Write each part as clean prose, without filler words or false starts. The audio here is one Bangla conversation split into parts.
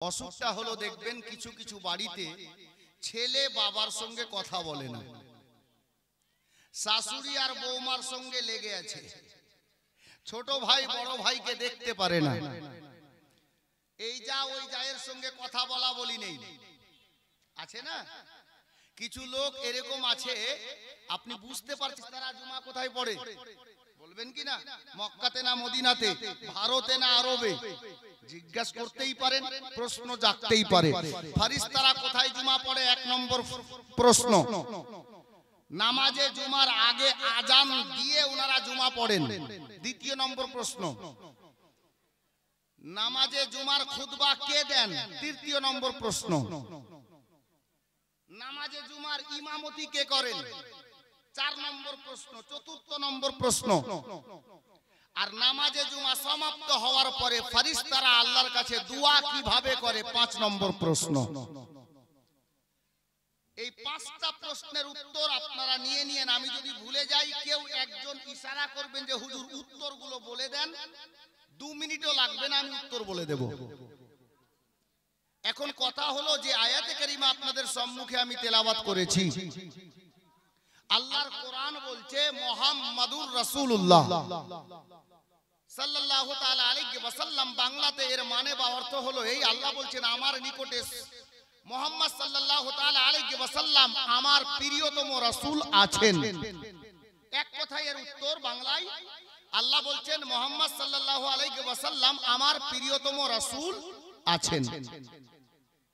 অসুখটা হলো দেখবেন কিছু কিছু বাড়িতে ছেলে বাবার সঙ্গে কথা বলে না, শাশুড়ি আর বৌমার সঙ্গে লেগে আছে, ছোট ভাই বড় ভাইকে দেখতে পারে না, এই যা ওই জায়ের সঙ্গে কথা বলা বলি নেই, আছে না? কিছু লোক এরকম আছে, আপনি বুঝতে পারছেন তারা জুমা কোথায় পড়ে, বলবেন কি না? মক্কাতে না মদিনাতে, ভারতে না আরবে? জিজ্ঞাসা করতেই পারেন, প্রশ্ন জাগতেই পারে। ফারিস্তারা কোথায় জুমা পড়ে? এক নম্বর প্রশ্ন। নামাজে জুমার আগে আজান দিয়ে ওনারা জুমা পড়েন। দ্বিতীয় নম্বর প্রশ্ন। নামাজে জুমার খুতবা কে দেন? তৃতীয় নম্বর প্রশ্ন। নামাজে জুমার ইমামতি কে করেন? 4 নম্বর প্রশ্ন। চতুর্থ নম্বর প্রশ্ন। আর নামাজে জুমা সমাপ্ত হওয়ার পরে ফেরেশতারা আল্লাহর কাছে দোয়া কিভাবে করে? 5 নম্বর প্রশ্ন। এই 5টা প্রশ্নের উত্তর আপনারা নিয়ে নিয়েন। আমি যদি ভুলে যাই, কেউ একজন ইশারা করবেন যে হুজুর উত্তরগুলো বলে দেন, 2 মিনিটও লাগবে না, আমি উত্তর বলে দেব। এখন কথা হলো যে আয়াতে কারিমা আপনাদের সম্মুখে আমি তেলাওয়াত করেছি, আল্লাহর কোরআন বলছে মুহাম্মাদুর রাসূলুল্লাহ সাল্লাল্লাহু তাআলা আলাইহি ওয়াসাল্লাম। বাংলাতে এর মানে বা অর্থ হলো এই, আল্লাহ বলছেন আমার নিকটে মুহাম্মদ সাল্লাল্লাহু তাআলা আলাইহি ওয়াসাল্লাম আমার প্রিয়তম রাসূল আছেন। এক কথায় এর উত্তর বাংলায় আল্লাহ বলছেন মুহাম্মদ সাল্লাল্লাহু আলাইহি ওয়াসাল্লাম আমার প্রিয়তম রাসূল আছেন।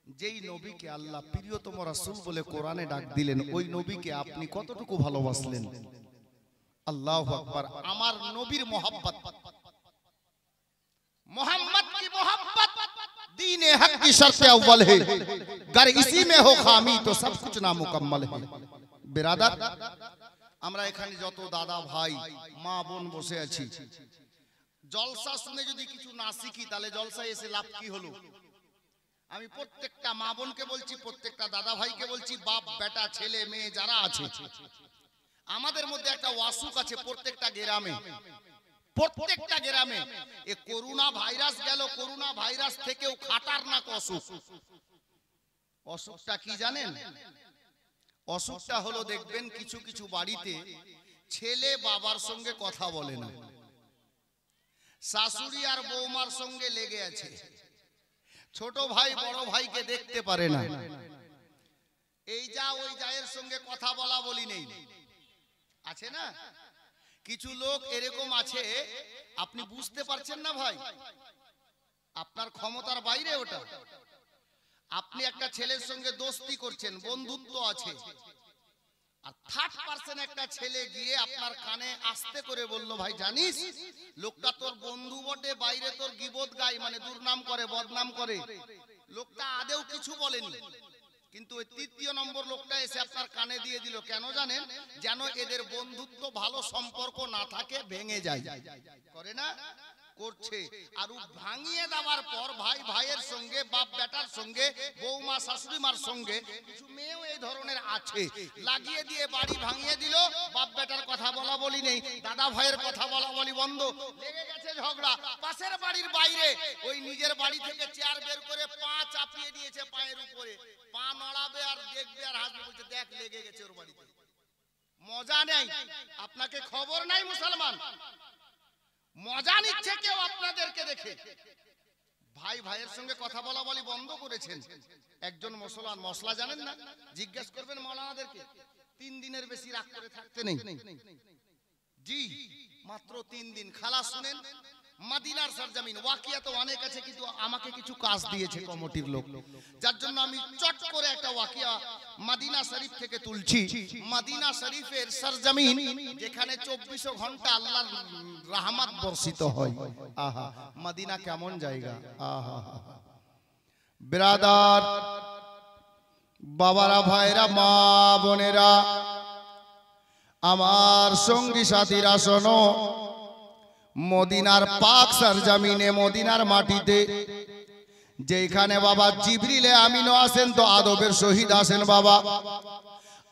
যেই নবীকে আল্লাহ প্রিয়তম রাসূল বলে কোরআনে ডাক দিলেন, ওই নবীকে আপনি কতটুকু ভালোবাসলেন? আল্লাহু আকবার। আমার নবীর मोहब्बत, मोहम्मद की मोहब्बत दीन हक की शर्त अव्वल है, अगर इसी में हो खामी तो सब कुछ नामुकम्मल है। बिरादर, আমরা এখানে যত দাদা ভাই মা বোন বসে আছি, জলসা শুনে যদি কিছু না শিখি তাহলে জলসায় এসে লাভ কি হলো? আমি প্রত্যেকটা মা বোনকে বলছি, প্রত্যেকটা দাদা ভাইকে বলছি, বাপ বেটা ছেলে মেয়ে যারা আছে, আমাদের মধ্যে একটা অসুখ আছে প্রত্যেকটা গ্রামে, প্রত্যেকটা গ্রামে। এ করোনা ভাইরাস গেল, করোনা ভাইরাস থেকেও খাতারনাক অসুখ। অসুখটা কি জানেন? অসুখটা হলো দেখবেন কিছু কিছু বাড়িতে ছেলে বাবার সঙ্গে কথা বলে না, শাশুড়ি আর বৌমার সঙ্গে লেগে আছে, ছোট ভাই বড় ভাইকে দেখতে পারে না, এই যা ওই জায়ের সঙ্গে কথা বলা বলি নেই, আছে না? কিছু লোক এরকম আছে, আপনি বুঝতে পারছেন না ভাই, আপনার ক্ষমতার বাইরে ওটা। আপনি একটা ছেলের সঙ্গে দোস্তি করছেন, বন্ধুত্ব আছে, আর 30% একটা ছেলে গিয়ে আপনার কানে আস্তে করে বলল, ভাই জানিস লোকটা তোর বন্ধু বটে, বাইরে তোর গীবত গায়, মানে দুর্নাম করে, বদনাম করে। লোকটা আদেও কিছু বলেনি, কিন্তু ওই 3য় নম্বর লোকটা এসে আপনার কানে দিয়ে দিল। কেন জানেন? যেন এদের বন্ধুত্ব ভালো সম্পর্ক না থাকে, ভেঙে যায়। করে না? করছে। আর ভাঙিয়ে দেওয়ার পর ভাই ভাইয়ের সঙ্গে, বাপ বেটার সঙ্গে, বৌমা শাশুড়ি মার সঙ্গে, কিছু মেয়েও এই ধরনের আছে, লাগিয়ে দিয়ে বাড়ি ভাঙিয়ে দিল। বাপ বেটার কথা বলা বলি নেই, দাদা ভাইয়ের কথা বলা বলি বন্ধ, লেগে গেছে ঝগড়া। পাশের বাড়ির বাইরে ওই নিজের বাড়ি থেকে চেয়ার বের করে পা চাপিয়ে দিয়েছে পায়ের উপরে, পা নড়াবে আর দেখবে আর হাসবে, বলছে দেখ লেগে গেছে ওর বাড়িতে। মজা নেই, আপনাকে খবর নাই মুসলমান, মজা নিচ্ছে কেউ আপনাদেরকে দেখে। ভাই ভাইয়ের সঙ্গে কথা বলা বলি বন্ধ করেছেন। একজন মুসলমান, মশলা জানেন না? জিজ্ঞেস করবেন মাওলানাদেরকে, 3 দিনের বেশি রাগ করে থাকতে নেই। জি, মাত্র 3 দিন। খালা শুনেন, মদিনার সরজমিন, ওয়াকিয়া তো অনেক আছে, কিন্তু আমাকে কিছু কাজ দিয়েছে কমিটির লোক, যার জন্য আমি চট করে একটা ওয়াকিয়া মদিনা শরীফ থেকে তুলছি। মদিনা শরীফের সরজমিন, যেখানে 24 ঘন্টা আল্লাহর রহমত বর্ষিত হয়। আহা, মদিনা কেমন জায়গা! আহা, বিরাদার, বাবারা, ভাইরা, মা বোনেরা, আমার সঙ্গী সাথীরা, শোনো, মদিনার পাক সরজমিনে, মদিনার মাটিতে, যেখানে বাবা জিবরিল আমিন আসেন তো আদবের সহিত আসেন, বাবা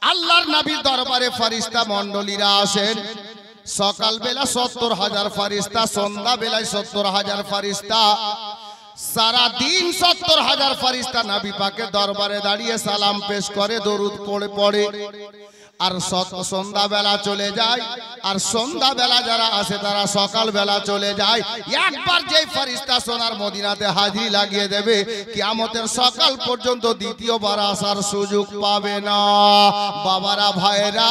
আল্লাহর নবীর দরবারে ফেরেশতা মণ্ডলীরা আসেন। সকাল বেলা 70,000 ফেরেশতা, সন্ধ্যা বেলায় 70,000 ফেরেশতা, সারা দিন ৭০,০০০ ফেরেশতা নবী পাকের দরবারে দাঁড়িয়ে সালাম পেশ করে, দরুদ পড়ে আর সন্ধ্যা বেলা চলে যায়। আর সন্ধ্যা বেলা যারা আসে তারা সকাল বেলা চলে যায়। একবার যেই ফেরেশতা সোনার মদিনাতে হাজিরি লাগিয়ে দেবে, কিয়ামতের সকাল পর্যন্ত দ্বিতীয়বার আসার সুযোগ পাবে না। বাবারা, ভাইরা,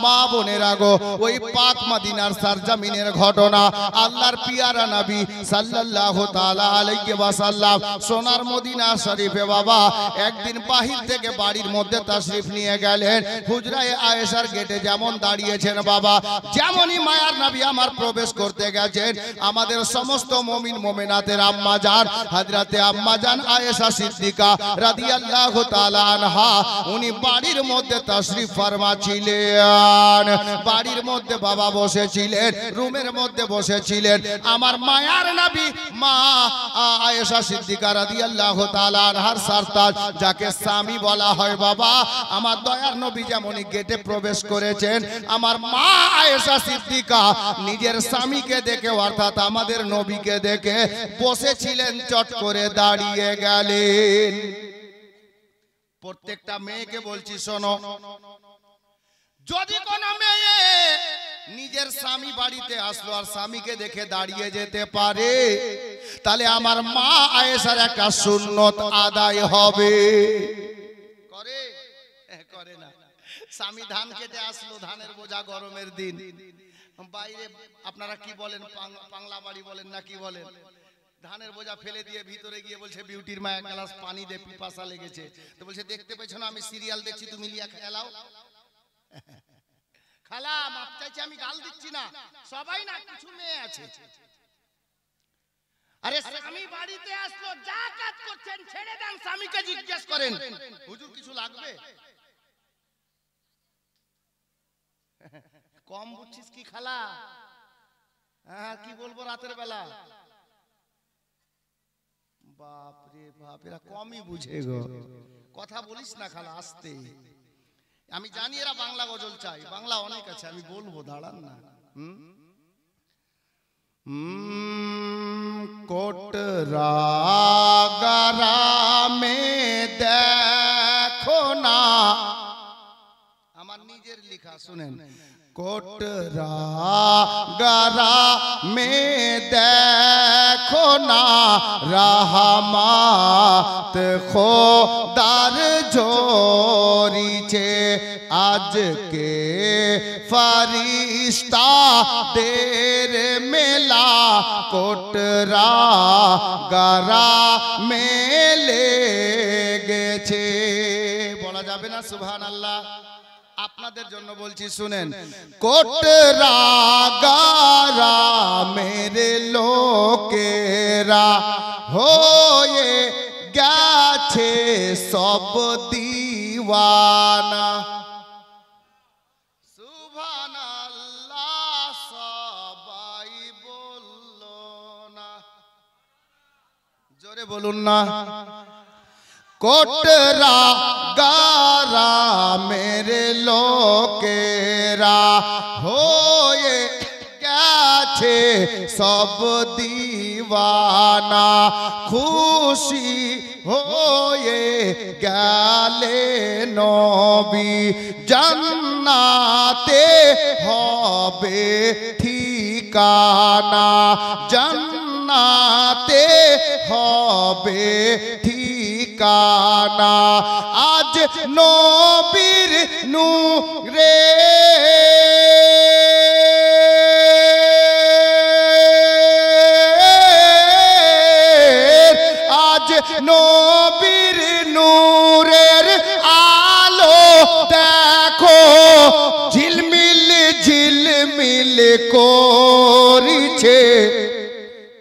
মা বোনেরা গো, ওই পাক মদিনার সরজমিনের ঘটনা আল্লাহর পিয়ারা নবী সাল্লাল্লাহু তাআলা আলাইহি ওয়াসাল্লাম সোনার মদিনা শরীফে বাবা একদিন বাহির থেকে বাড়ির মধ্যে তাশরিফ নিয়ে গেলেন। হুজরায়ে আয়েশার গেটে যেমন দাঁড়িয়েছেন বাবা, যেমনই মায়ার নবী আমার প্রবেশ করতে গেছেন, আমাদের সমস্ত মুমিন মুমিনাতের আম্মা জান হযরতে আম্মা জান আয়েশা সিদ্দিকা রাদিয়াল্লাহু তাআলা আনহা উনি বাড়ির মধ্যে তাশরিফ ফরমা ছিলেন। বাড়ির মধ্যে বাবা বসেছিলেন, রুমের মধ্যে বসেছিলেন। আমার মায়ার নবী মা আয়েশা সিদ্দিকা রাদিয়াল্লাহু তাআলা আনহার সরতাজ, যাকে স্বামী বলা হয় বাবা, আমার দয়ার নবী যেমনই গেটে প্রবেশ করেছেন, আমার মা আয়েশা সিদ্দিকা নিজের স্বামীকে দেখে অর্থাৎ আমাদের নবীকে দেখে বসেছিলেন, চট করে দাঁড়িয়ে গেলেন। প্রত্যেকটা মেয়েকে বলছি শোনো, যদি কোন মেয়ে নিজের স্বামী বাড়িতে আসলো আর স্বামীকে দেখে দাঁড়িয়ে যেতে পারে, তাহলে আমার মা আয়েশার একটা সুন্নত আদায় হবে। করে না? স্বামী ধান কেটে আসলো, ধানের বোঝা, গরমের দিন, বাইরে আপনারা কি বলেন, পাংলা বাড়ি বলেন না কি বলেন, ধানের বোঝা ফেলে দিয়ে ভিতরে গিয়ে বলছে বিউটির মা এক গ্লাস পানি দে, পিপাসা লেগেছে। তো বলছে দেখতে পেছো না আমি সিরিয়াল দেখছি, তুমি লিয়া খেলাও। খালা মাপ চাইছি, আমি গাল দিচ্ছি না, সবাই না, কিছু মেয়ে আছে। আরে স্বামী বাড়িতে আসলো, যা কাজ করছেন ছেড়ে দেন, স্বামীকে জিজ্ঞেস করেন হুজুর কিছু লাগবে? কম বুঝছিস কি খালা? হ্যাঁ, কি বলবো রাতের বেলা? বাপ রে বাপ, এরা কমই বুঝে গো। কথা বলিস না খালা, আসতে। আমি জানি এরা বাংলা গজল চাই, বাংলা অনেক আছে, আমি বলবো, দাঁড়ান না। কোটরা গারামে দেখো না, আমার নিজের লেখা, শুনেন। কোটরা গারামে দেখো না, রহমত খোদার ঝরিছে, আজকে ফরিস্তা দের মেলা কোটরা গারা মেলে গেছে। বলা যাবে না সুবহানাল্লাহ? আপনাদের জন্য বলছি শুনেন। কোটরা গারা মেরে লোকেরা হয়ে গেছে সব দিওয়ানা। সুবহানাল্লাহ সবাই বলল না, জোরে বলুন না। কোটরা গারা মেরে লোকেরা হয়ে গেছে সব দিওয়ানা, খুশি হয়ে গেলে নবী, জান্নাতে হবে ঠিকানা, জান্নাতে হবে ঠিকানা। আজ নবীর নূরে আজ নবীর নূরের আলো দেখো, ঝিলমিল ঝিলমিল করিছে।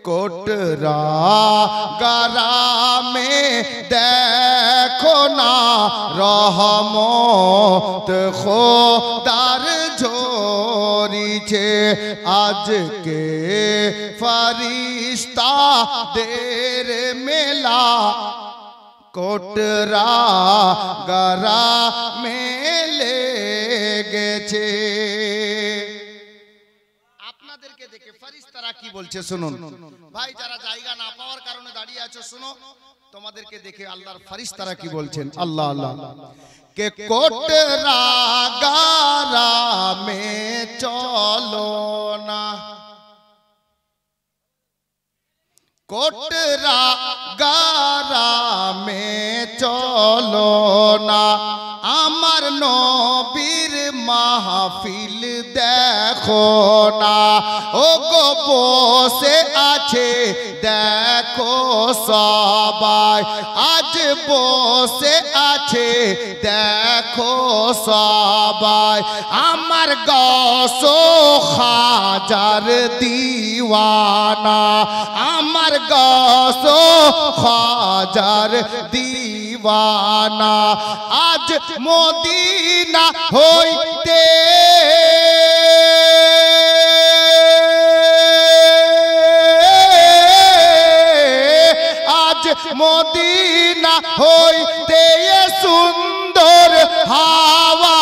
কোটরা গারামে দেখো না, রহমত খোদার ঝরিছে, আজকে ফরিস্তা দের মেলা কোটরা গারামে লেগেছে। আপনাদেরকে দেখে ফেরেশতারা ফারিস্তারা কি বলছে শুনুন ভাই, যারা জায়গা না পাওয়ার কারণে দাঁড়িয়ে আছো শুনো, তোমাদেরকে দেখে আল্লাহর ফারিস্তারা কি বলছেন। আল্লাহ আল্লাহ কে কোটরা গারা মে চলো না, কোটরা গারা মে চলো না, আমার নবীর মাহফিল দেখো না, ও গো বসে আছে দেখো সবাই, আজ বসে আছে দেখো সবাই, আমার গসো হাজার দিওয়ানা, আমার গসো হাজার দিওয়ানা, আজ মদিনা হইতে আজ মদিনা হইতে সুন্দর হাওয়া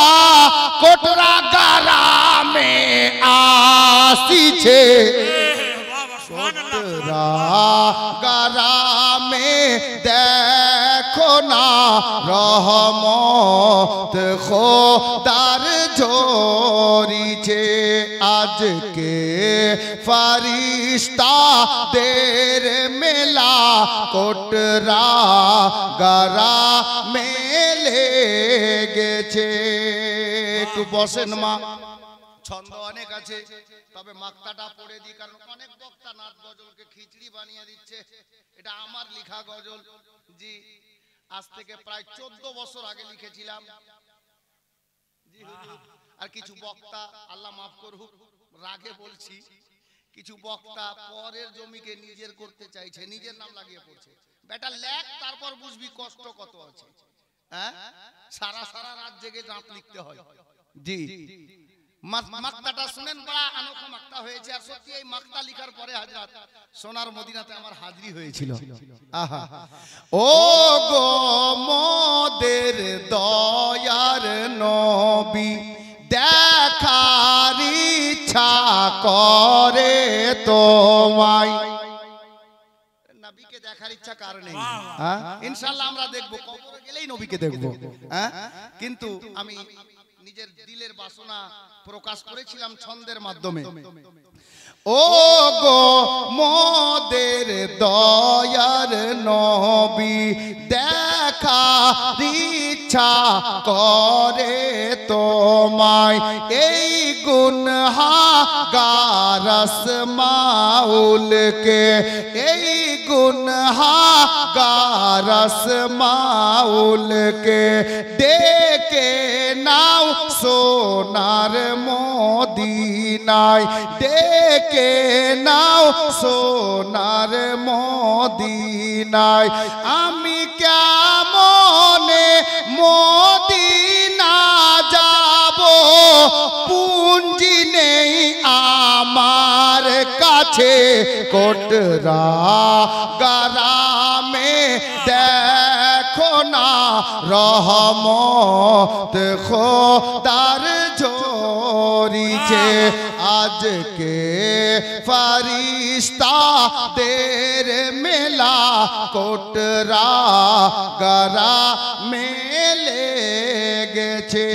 কোটরা গ্রামে আসিছে, কোটরা গ্রামে দেখো না রহমত খোদার ঝরিছে, আজকে ফারিস্তাদের মেলা কোটরা গ্রামে লেগেছে। একটু বসেন মা, ছন্দ অনেক আছে তবে মাক্তাটা পড়ে দিই, কারণ অনেক বক্তা নাচ গজলকে খিচড়ি বানিয়ে দিচ্ছে। এটা আমার লেখা গজল, জি আজ থেকে প্রায় 14 বছর আগে লিখেছিলাম। জি হুজুর, আর কিছু বক্তা আল্লাহ মাফ করুক রাগে বলছি, কিছু বক্তা পরের জমিকে নিজের করতে চাইছে, নিজের নাম লাগিয়ে পড়ছে। বেটা লেখ, তারপর বুঝবি কষ্ট কত আছে। হ্যাঁ, সারা সারা রাত জেগে নাম লিখতে হয়। জি মাক্তাটা শুনেন, বড় আনোখা মাক্তা হয়েছে। আর সত্যি এই মাক্তা লিখার পরে হযরত সোনার মদিনাতে আমার হাজিরি হয়েছিল। আহা, ও গো মোদের দয়ার নবী, দেখার ইচ্ছা করে তোমায়। নবীকে দেখার ইচ্ছা কার নেই? হ্যাঁ, ইনশাআল্লাহ আমরা দেখব, কবরে গেলেই নবীকে দেখব। হ্যাঁ, কিন্তু আমি নিজের দিলের বাসনা প্রকাশ করেছিলাম ছন্দের মাধ্যমে। ও গো মোদের দয়ার নবী, দেখার ইচ্ছা করে তোমায়, এই গুনহাগার আসমাউলকে, এই গুনহাগার আসমাউলকে ডেকে নাও সোনার মদিনায়, ডেকে নাও সোনার মদিনায়, আমি কেমনে মদিনা যাব, পুঞ্জি নেই আমার কাছে, কোটরা গ্রামে দেখো না রহমত খোদার ঝরিছে, আজকে ফারিস্তাদের মেলা কোটরা গ্রামে লেগেছে।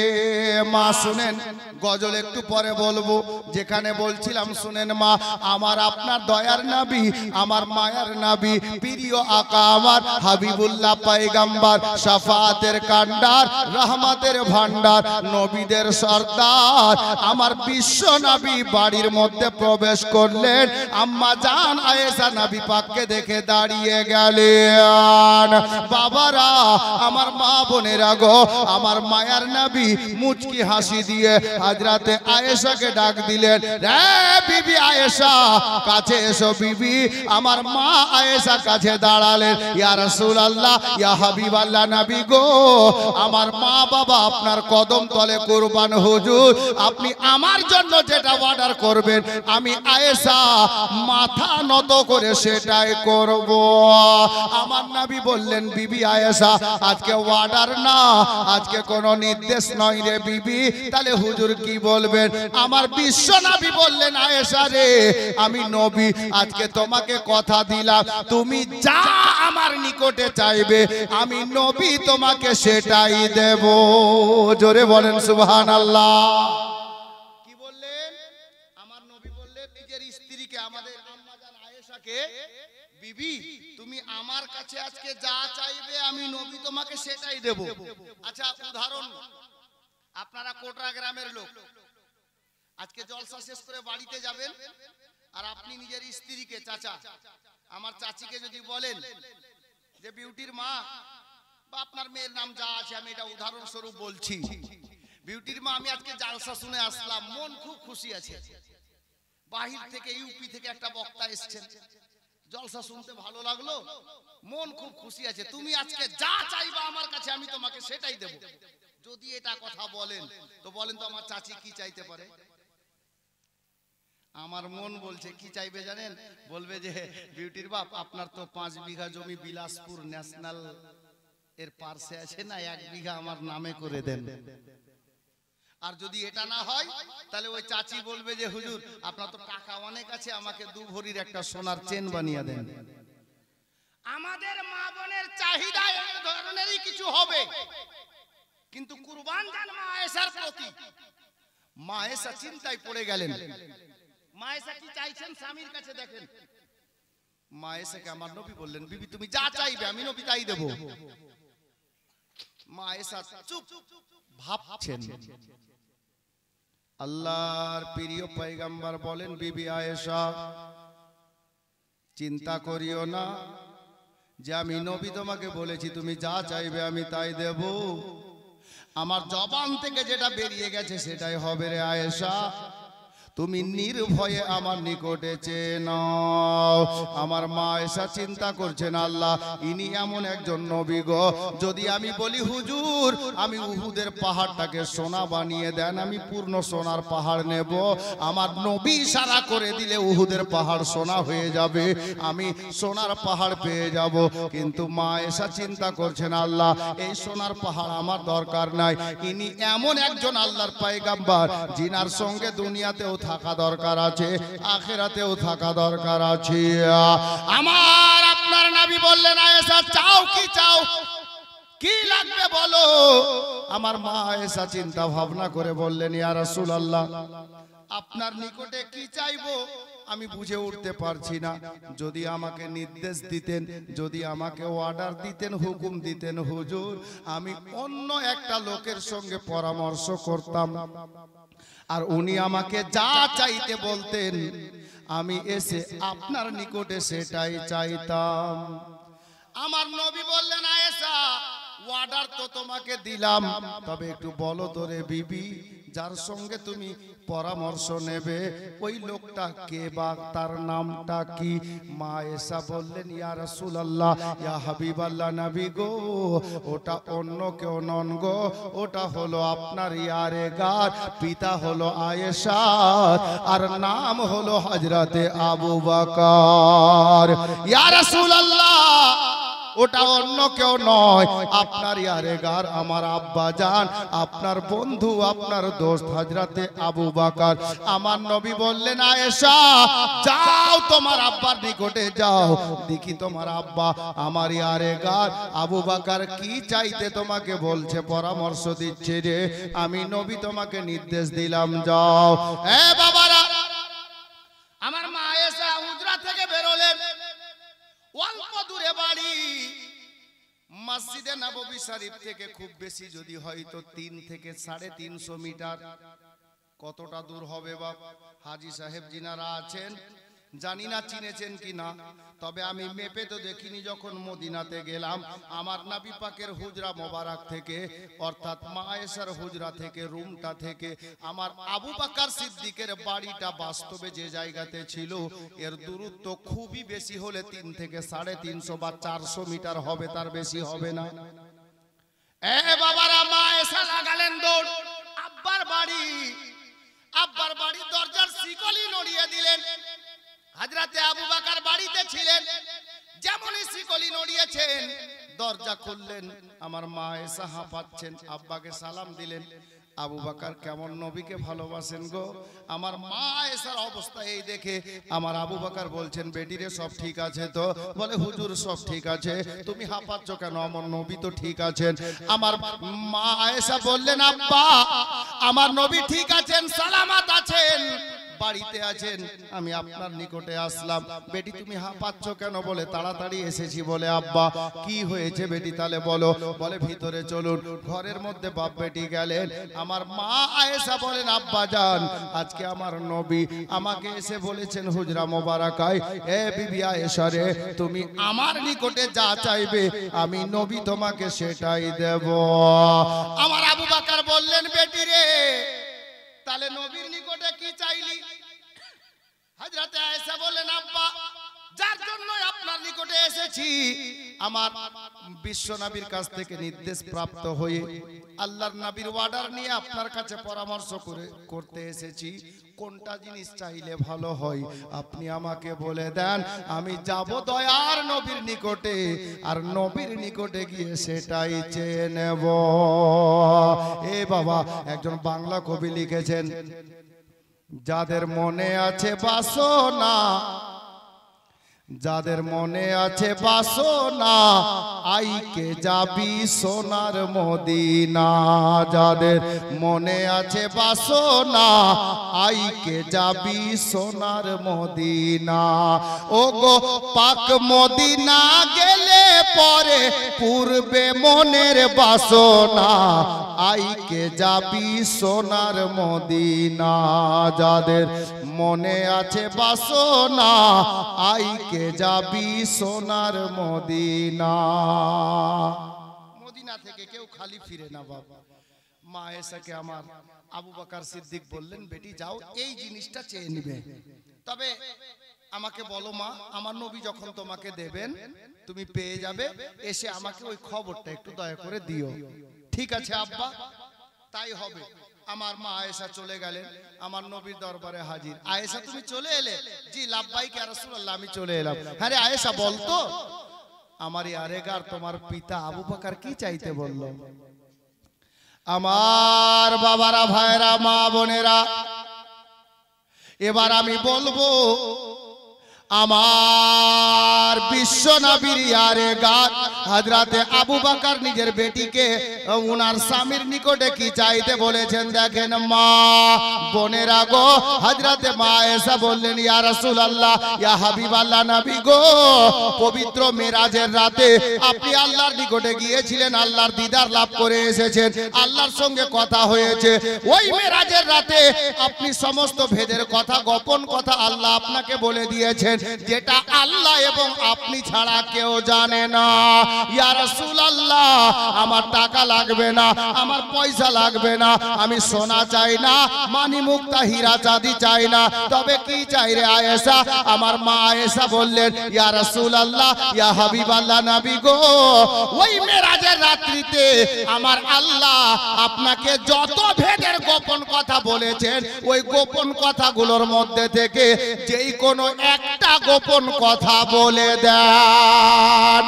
মা শুনেন, গজল একটু পরে বলবো, যেখানে বলছিলাম শুনেন মা, আমার আপনার দয়ার নবী, আমার মায়ার নবী, প্রিয় আকা আমার হাবিবুল্লাহ পয়গম্বর, শাফাতের কান্ডার, রহমতের ভান্ডার, নবীদের সরদার, আমার বিশ্ব নবী বাড়ির মধ্যে প্রবেশ করলেন। আম্মা জান আয়েশা নবী পাককে দেখে দাঁড়িয়ে গেলেন। বাবারা, আমার মা বোনেরা গো, আমার মায়ার নবী মুচকি হাসি দিয়ে হযরতে আয়েশাকে ডাক দিলেন, রে বিবি আয়েশা, কাছে এসো বিবি। আমার মা আয়েশা কাছে দাঁড়ালেন। ইয়া রাসূলুল্লাহ, ইয়া হাবিবাল্লাহ নবী গো, আমার মা বাবা আপনার কদম তলে কুরবান হুজুর, আপনি আমার জন্য যেটা অর্ডার করবেন আমি আয়েশা মাথা নত করে সেটাই করব। আমার নবী বললেন, বিবি আয়েশা, আজকে অর্ডার না, আজকে কোনো নির্দেশ নয় রে বিবি, তাহলে হুজুর কি বলবেন? আমার বিশ্ব নবী বললেন, আয়েশা রে, আমি নবী আজকে তোমাকে কথা দিলাম, তুমি যা আমার নিকটে চাইবে আমি নবী তোমাকে সেটাই দেব। জোরে বলেন সুবহানাল্লাহ। কি বললেন? আমার নবী বললেন নিজের স্ত্রীকে, আমাদের আম্মা জান আয়েশাকে, বিবি তুমি আমার কাছে আজকে যা চাইবে আমি নবী তোমাকে সেটাই দেব। আচ্ছা উদাহরণ, আপনারা কোটরা গ্রামের লোক, আজকে জলসা শেষ করে বাড়িতে যাবেন, আর আপনি নিজের স্ত্রীকে, চাচা আমার চাচিকে যদি বলেন যে বিউটির মা, বা আপনার মেয়ের নাম যা আছে, আমি এটা উদাহরণস্বরূপ বলছি, বিউটির মা আমি আজকে জলসা শুনে আসলাম, মন খুব খুশি আছে, বাহির থেকে ইউপি থেকে একটা বক্তা এসেছেন, জলসা শুনতে ভালো লাগলো, মন খুব খুশি আছে, তুমি আজকে যা চাইবা আমার কাছে আমি তোমাকে সেটাই দেব। যদি এটা কথা বলেন তো বলেন তো আমার চাচি কি চাইতে পারে? আমার মন বলছে কি চাইবে জানেন? বলবে যে বিউটির বাপ আপনার তো 5 বিঘা জমি বিলাসপুর ন্যাশনাল এর পার্শ্বে আছে না, 1 বিঘা আমার নামে করে দেন। আর যদি এটা না হয় তাহলে ওই চাচি বলবে যে হুজুর আপনার তো টাকা অনেক আছে, আমাকে 2 ভরির একটা সোনার চেন বানিয়ে দেন। আমাদের মা বোনের চাহিদা এই ধরনেরই কিছু হবে, কিন্তু কুরবান জান মা আয়েশার প্রতি। মা আয়েশা চিন্তায় পড়ে গেলেন। মা আয়েশা কি চাইছেন স্বামীর কাছে দেখেন। মা আয়েশাকে আমার নবী বললেন, বিবি তুমি যা চাইবে আমি নবী তাই দেব। মা আয়েশা চুপ ভাবছেন। আল্লাহর প্রিয় পয়গম্বর বলেন, বিবি আয়েশা চিন্তা করিও না, যে আমি নবী তোমাকে বলেছি তুমি যা চাইবে আমি তাই দেব। আমার জবান থেকে যেটা বেরিয়ে গেছে সেটাই হবে রে আয়েশা, তুমি নির্ভয়ে আমার নিকটে চেয়ে নাও। আমার মা আয়েশা চিন্তা করছেন, আল্লাহ ইনি এমন একজন নবী গো, যদি আমি বলি হুজুর আমি উহুদের পাহাড়টাকে সোনা বানিয়ে দেন, আমি পূর্ণ সোনার পাহাড় নেব, আমার নবী ইশারা করে দিলে উহুদের পাহাড় সোনা হয়ে যাবে, আমি সোনার পাহাড় পেয়ে যাব। কিন্তু মা আয়েশা চিন্তা করছেন, আল্লাহ এই সোনার পাহাড় আমার দরকার নাই, ইনি এমন একজন আল্লাহর পয়গম্বর যিনার সঙ্গে দুনিয়াতেও থাকা দরকার আছে, আখিরাতেও থাকা দরকার আছে। আমার আপনার নবী বললেন, আয়েশা চাও কি চাও, কি লাগবে বলো। আমার মা আয়েশা চিন্তা ভাবনা করে বললেন, ইয়া রাসূলুল্লাহ আপনার নিকটে কি চাইবো আমি বুঝে উঠতে পারছি না, যদি আমাকে নির্দেশ দিতেন, যদি আমাকে অর্ডার দিতেন, হুকুম দিতেন হুজুর, আমি অন্য একটা লোকের সঙ্গে পরামর্শ করতাম, আর উনি আমাকে যা চাইতে বলতেন আমি এসে আপনার নিকটে সেটাই চাইতাম। আমার নবী বললেন, আয়েশা অর্ডার তো তোমাকে দিলাম, তবে একটু বলো তো রে বিবি, যার সঙ্গে তুমি পরামর্শ নেবে ওই লোকটা কে বা তার নামটা কি? মা আয়েশা বললেন, ইয়া রাসূলুল্লাহ ইয়া হাবিবাল্লাহ নবী গো, ওটা অন্য কেউ নন গো, ওটা হলো আপনার ইয়ারে গার, পিতা হলো আয়েশা আর নাম হলো হযরতে আবু বকর। ইয়া রাসূলুল্লাহ ওটা অন্য কেউ নয়, আপনার ইয়ারেগার আমার আব্বা জান, আপনার বন্ধু, আপনার দোস্ত হযরতে আবু বকর। আমার নবী বললেন, আয়েশা যাও তোমার আব্বার নিকটে যাও, দেখি তোমার আব্বা আমার ইয়ারেগার আবু বকর কি চাইতে তোমাকে বলছে, পরামর্শ দিচ্ছে রে। আমি নবী তোমাকে নির্দেশ দিলাম, যাও। এ বাবারা, আমার মা আয়েশা হুজরা থেকে বেরোলেন, অল্প দূরে বাড়ি, মসজিদে নববী শরীফ থেকে খুব বেশি যদি হয়তো 3 থেকে 350 মিটার। কতটা দূর হবে বাপ? হাজী সাহেব যিনারা আছেন জানি না চিনেছেন কিনা, তবে আমি মেপে তো দেখিনি। যখন মদিনাতে গেলাম আমার নবী পাকের হুজরা মোবারক থেকে, অর্থাৎ মা আয়েশার হুজরা থেকে, রুমটা থেকে আমার আবু বকর সিদ্দিকের বাড়িটা বাস্তবে যে জায়গাতে ছিল, এর দূরত্ব খুবই বেশি হলে 3 থেকে 350 বা 400 মিটার হবে, তার বেশি হবে না। এ বাবারা, মা আয়েশা লাগালেন দৌড় আব্বার বাড়ি। আব্বার বাড়ির দরজার শিকলি নড়িয়ে দিলেন। হযরতে আবু বকর বাড়িতে ছিলেন, যেমনই শিকলি নড়িয়েছেন দরজা খুললেন। আমার মা আয়েশা হাঁপাচ্ছেন, আব্বাকে সালাম দিলেন, আবু বকর কেমন নবীকে ভালোবাসেন গো। আমার মা আয়েশার অবস্থা এই দেখে আমার আবু বকর বলছেন, বেটি রে সব ঠিক আছে তো? বলে হুজুর সব ঠিক আছে। তুমি হাঁপাচ্ছ কেন? আমার নবী তো ঠিক আছেন। আমার মা আয়েশা বললেন, আব্বা আমার নবী ঠিক আছেন, সালামাত আছেন, বাড়িতে আছেন, আমি আপনার নিকটে আসলাম। বেটি তুমি হাঁপাচ্ছ কেন? বলে তাড়াতাড়ি এসেছি। বলে আব্বা কি হয়েছে বেটি তাহলে বলো। বলে ভিতরে চলুন। ঘরের মধ্যে বাপ বেটি গেলেন। আমার মা আয়েশা বলেন, আব্বা জান আজকে আমার নবী আমাকে এসে বলেছেন হুজরা মোবারকায়, এ বিবি আয়েশা রে তুমি আমার নিকটে যা চাইবে আমি নবী তোমাকে সেটাই দেব। আমার আবু বকর বললেন, বেটি রে তাহলে নবীর নিকটে কি চাইলি? হযরত আয়েশা বললেন, আব্বা যার জন্য আপনার নিকটে এসেছি, আমার বিশ্ব নবীর কাছ থেকে নির্দেশ প্রাপ্ত হয়ে আল্লাহর নবীর অর্ডার নিয়ে আপনার কাছে পরামর্শ করতে এসেছি। কোনটা জিনিস চাইলে ভালো হয় আপনি আমাকে বলে দেন, আমি যাব দয়ার নবীর নিকটে, আর নবীর নিকটে গিয়ে সেটাই চেয়ে নেব। এ বাবা, একজন বাংলা কবি লিখেছেন, যাদের মনে আছে বাসনা, যাদের মনে আছে বাসনা, আইকে যাবি সোনার মদিনা। যাদের মনে আছে বাসনা, আইকে যাবি সোনার মদিনা। ও গো পাক মদিনা গেলে পরে পূর্বে মনের বাসনা, আইকে যাবি সোনার মদিনা। যাদের মনে আছে বাসনা, আইকে যাবি সোনার মদিনা। মদিনা থেকে কেউ খালি ফিরে না বাবা। মা আয়েশাকে আমার আবু বকর সিদ্দিক বললেন, বেটি যাও এই জিনিসটা চেয়ে নিবে, তবে আমাকে বলো মা আমার নবী যখন তোমাকে দেবেন তুমি পেয়ে যাবে, এসে আমাকে ওই খবরটা একটু দয়া করে দিও। ঠিক আছে আব্বা তাই হবে। আমার মা আয়েশা চলে গেলেন, আমার নবীর দরবারে হাজির। আয়েশা তুমি চলে এলে? জি লাব্বাইক ইয়া রাসূলুল্লাহ আমি চলে এলাম। হ্যাঁ রে আয়েশা বলতো আমার ইয়ারেগার তোমার পিতা আবু বকর কি চাইতে বললো? আমার বাবারা ভাইরা মা বোনেরা এবার আমি বলবো, আমার বিশ্ব নবীর ইয়ারেগার হযরতে আবু বকর নিজের বেটিকে ওনার স্বামীর নিকটে কি চাইতে বলেছেন দেখেন মা বোনেরা গো। হযরতে মা আয়েশা বললেন, ইয়া রাসূলুল্লাহ ইয়া হাবিবাল্লাহ নবী গো, পবিত্র মেরাজের রাতে আপনি আল্লাহর নিকটে গিয়েছিলেন, আল্লাহর দিদার লাভ করে এসেছেন, আল্লাহর সঙ্গে কথা হয়েছে। ওই মেরাজের রাতে আপনি সমস্ত ভেদের কথা, গোপন কথা আল্লাহ আপনাকে বলে দিয়েছেন, যেটা আল্লাহ এবং আপনি ছাড়া কেউ জানে না। ইয়া রাসূলুল্লাহ আমার টাকা লাগবে না, আমার পয়সা লাগবে না, আমি সোনা চাই না, মানি মুক্তা হীরা চাঁদি চাই না, তবে কি চাই রে আয়েশা? আমার মা আয়েশা বললেন, ইয়া রাসূলুল্লাহ ইয়া হাবিবাল্লাহ নবী গো, ওই মেরাজের রাত্রিতে আমার আল্লাহ আপনাকে যত ভেদের গোপন কথা বলেছেন, ওই গোপন কথাগুলোর মধ্যে থেকে যেই কোনো একটা গোপন কথা বলে দেন।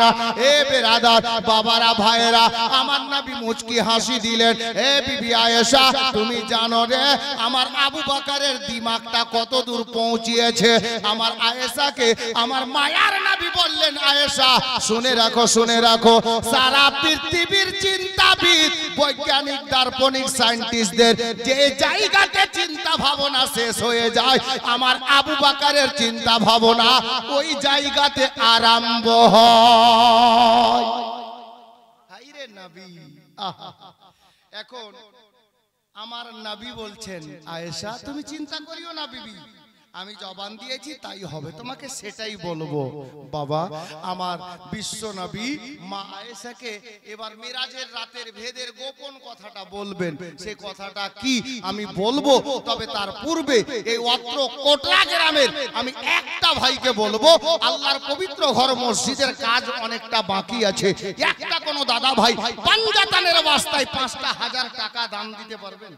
এ বেরাদার বাবারা ভাইয়েরা, আমার নবী মুচকি হাসি দিলেন। এ বিবি আয়েশা তুমি জানো রে আমার আবু বকরের দিমাগটা কত দূর পৌঁছিয়েছে। আমার আয়েশাকে আমার মায়ার নবী বললেন, আয়েশা শুনে রাখো, শুনে রাখো, সারা পৃথিবীর চিন্তাবিদ, বৈজ্ঞানিক, দার্শনিক, সায়েন্টিস্টদের যে জায়গাতে চিন্তা ভাবনা শেষ হয়ে যায়, আমার আবু বকরের চিন্তা ভাবনা ওই জায়গাতে আরম্ভ হয়। হায়রে নবী, এখন আমার নবী বলছেন, আয়েশা তুমি চিন্তা করিও না বিবি, আমি জবান দিয়েছি তাই হবে, তোমাকে সেটাই বলবো। বাবা আমার বিশ্ব নবী মা আয়েশাকে এবার মিরাজের রাতের ভেদের গোপন কথাটা বলবেন। সেই কথাটা কি আমি বলবো, তবে তার পূর্বে এই অত্র কোটলা গ্রামের আমি একটা ভাইকে বলবো, আল্লাহর পবিত্র ঘর মসজিদের কাজ অনেকটা বাকি আছে। একটা কোনো দাদা ভাই পাঞ্জাতানের বাস্তায় 5,000 টাকা দান দিতে পারবেন?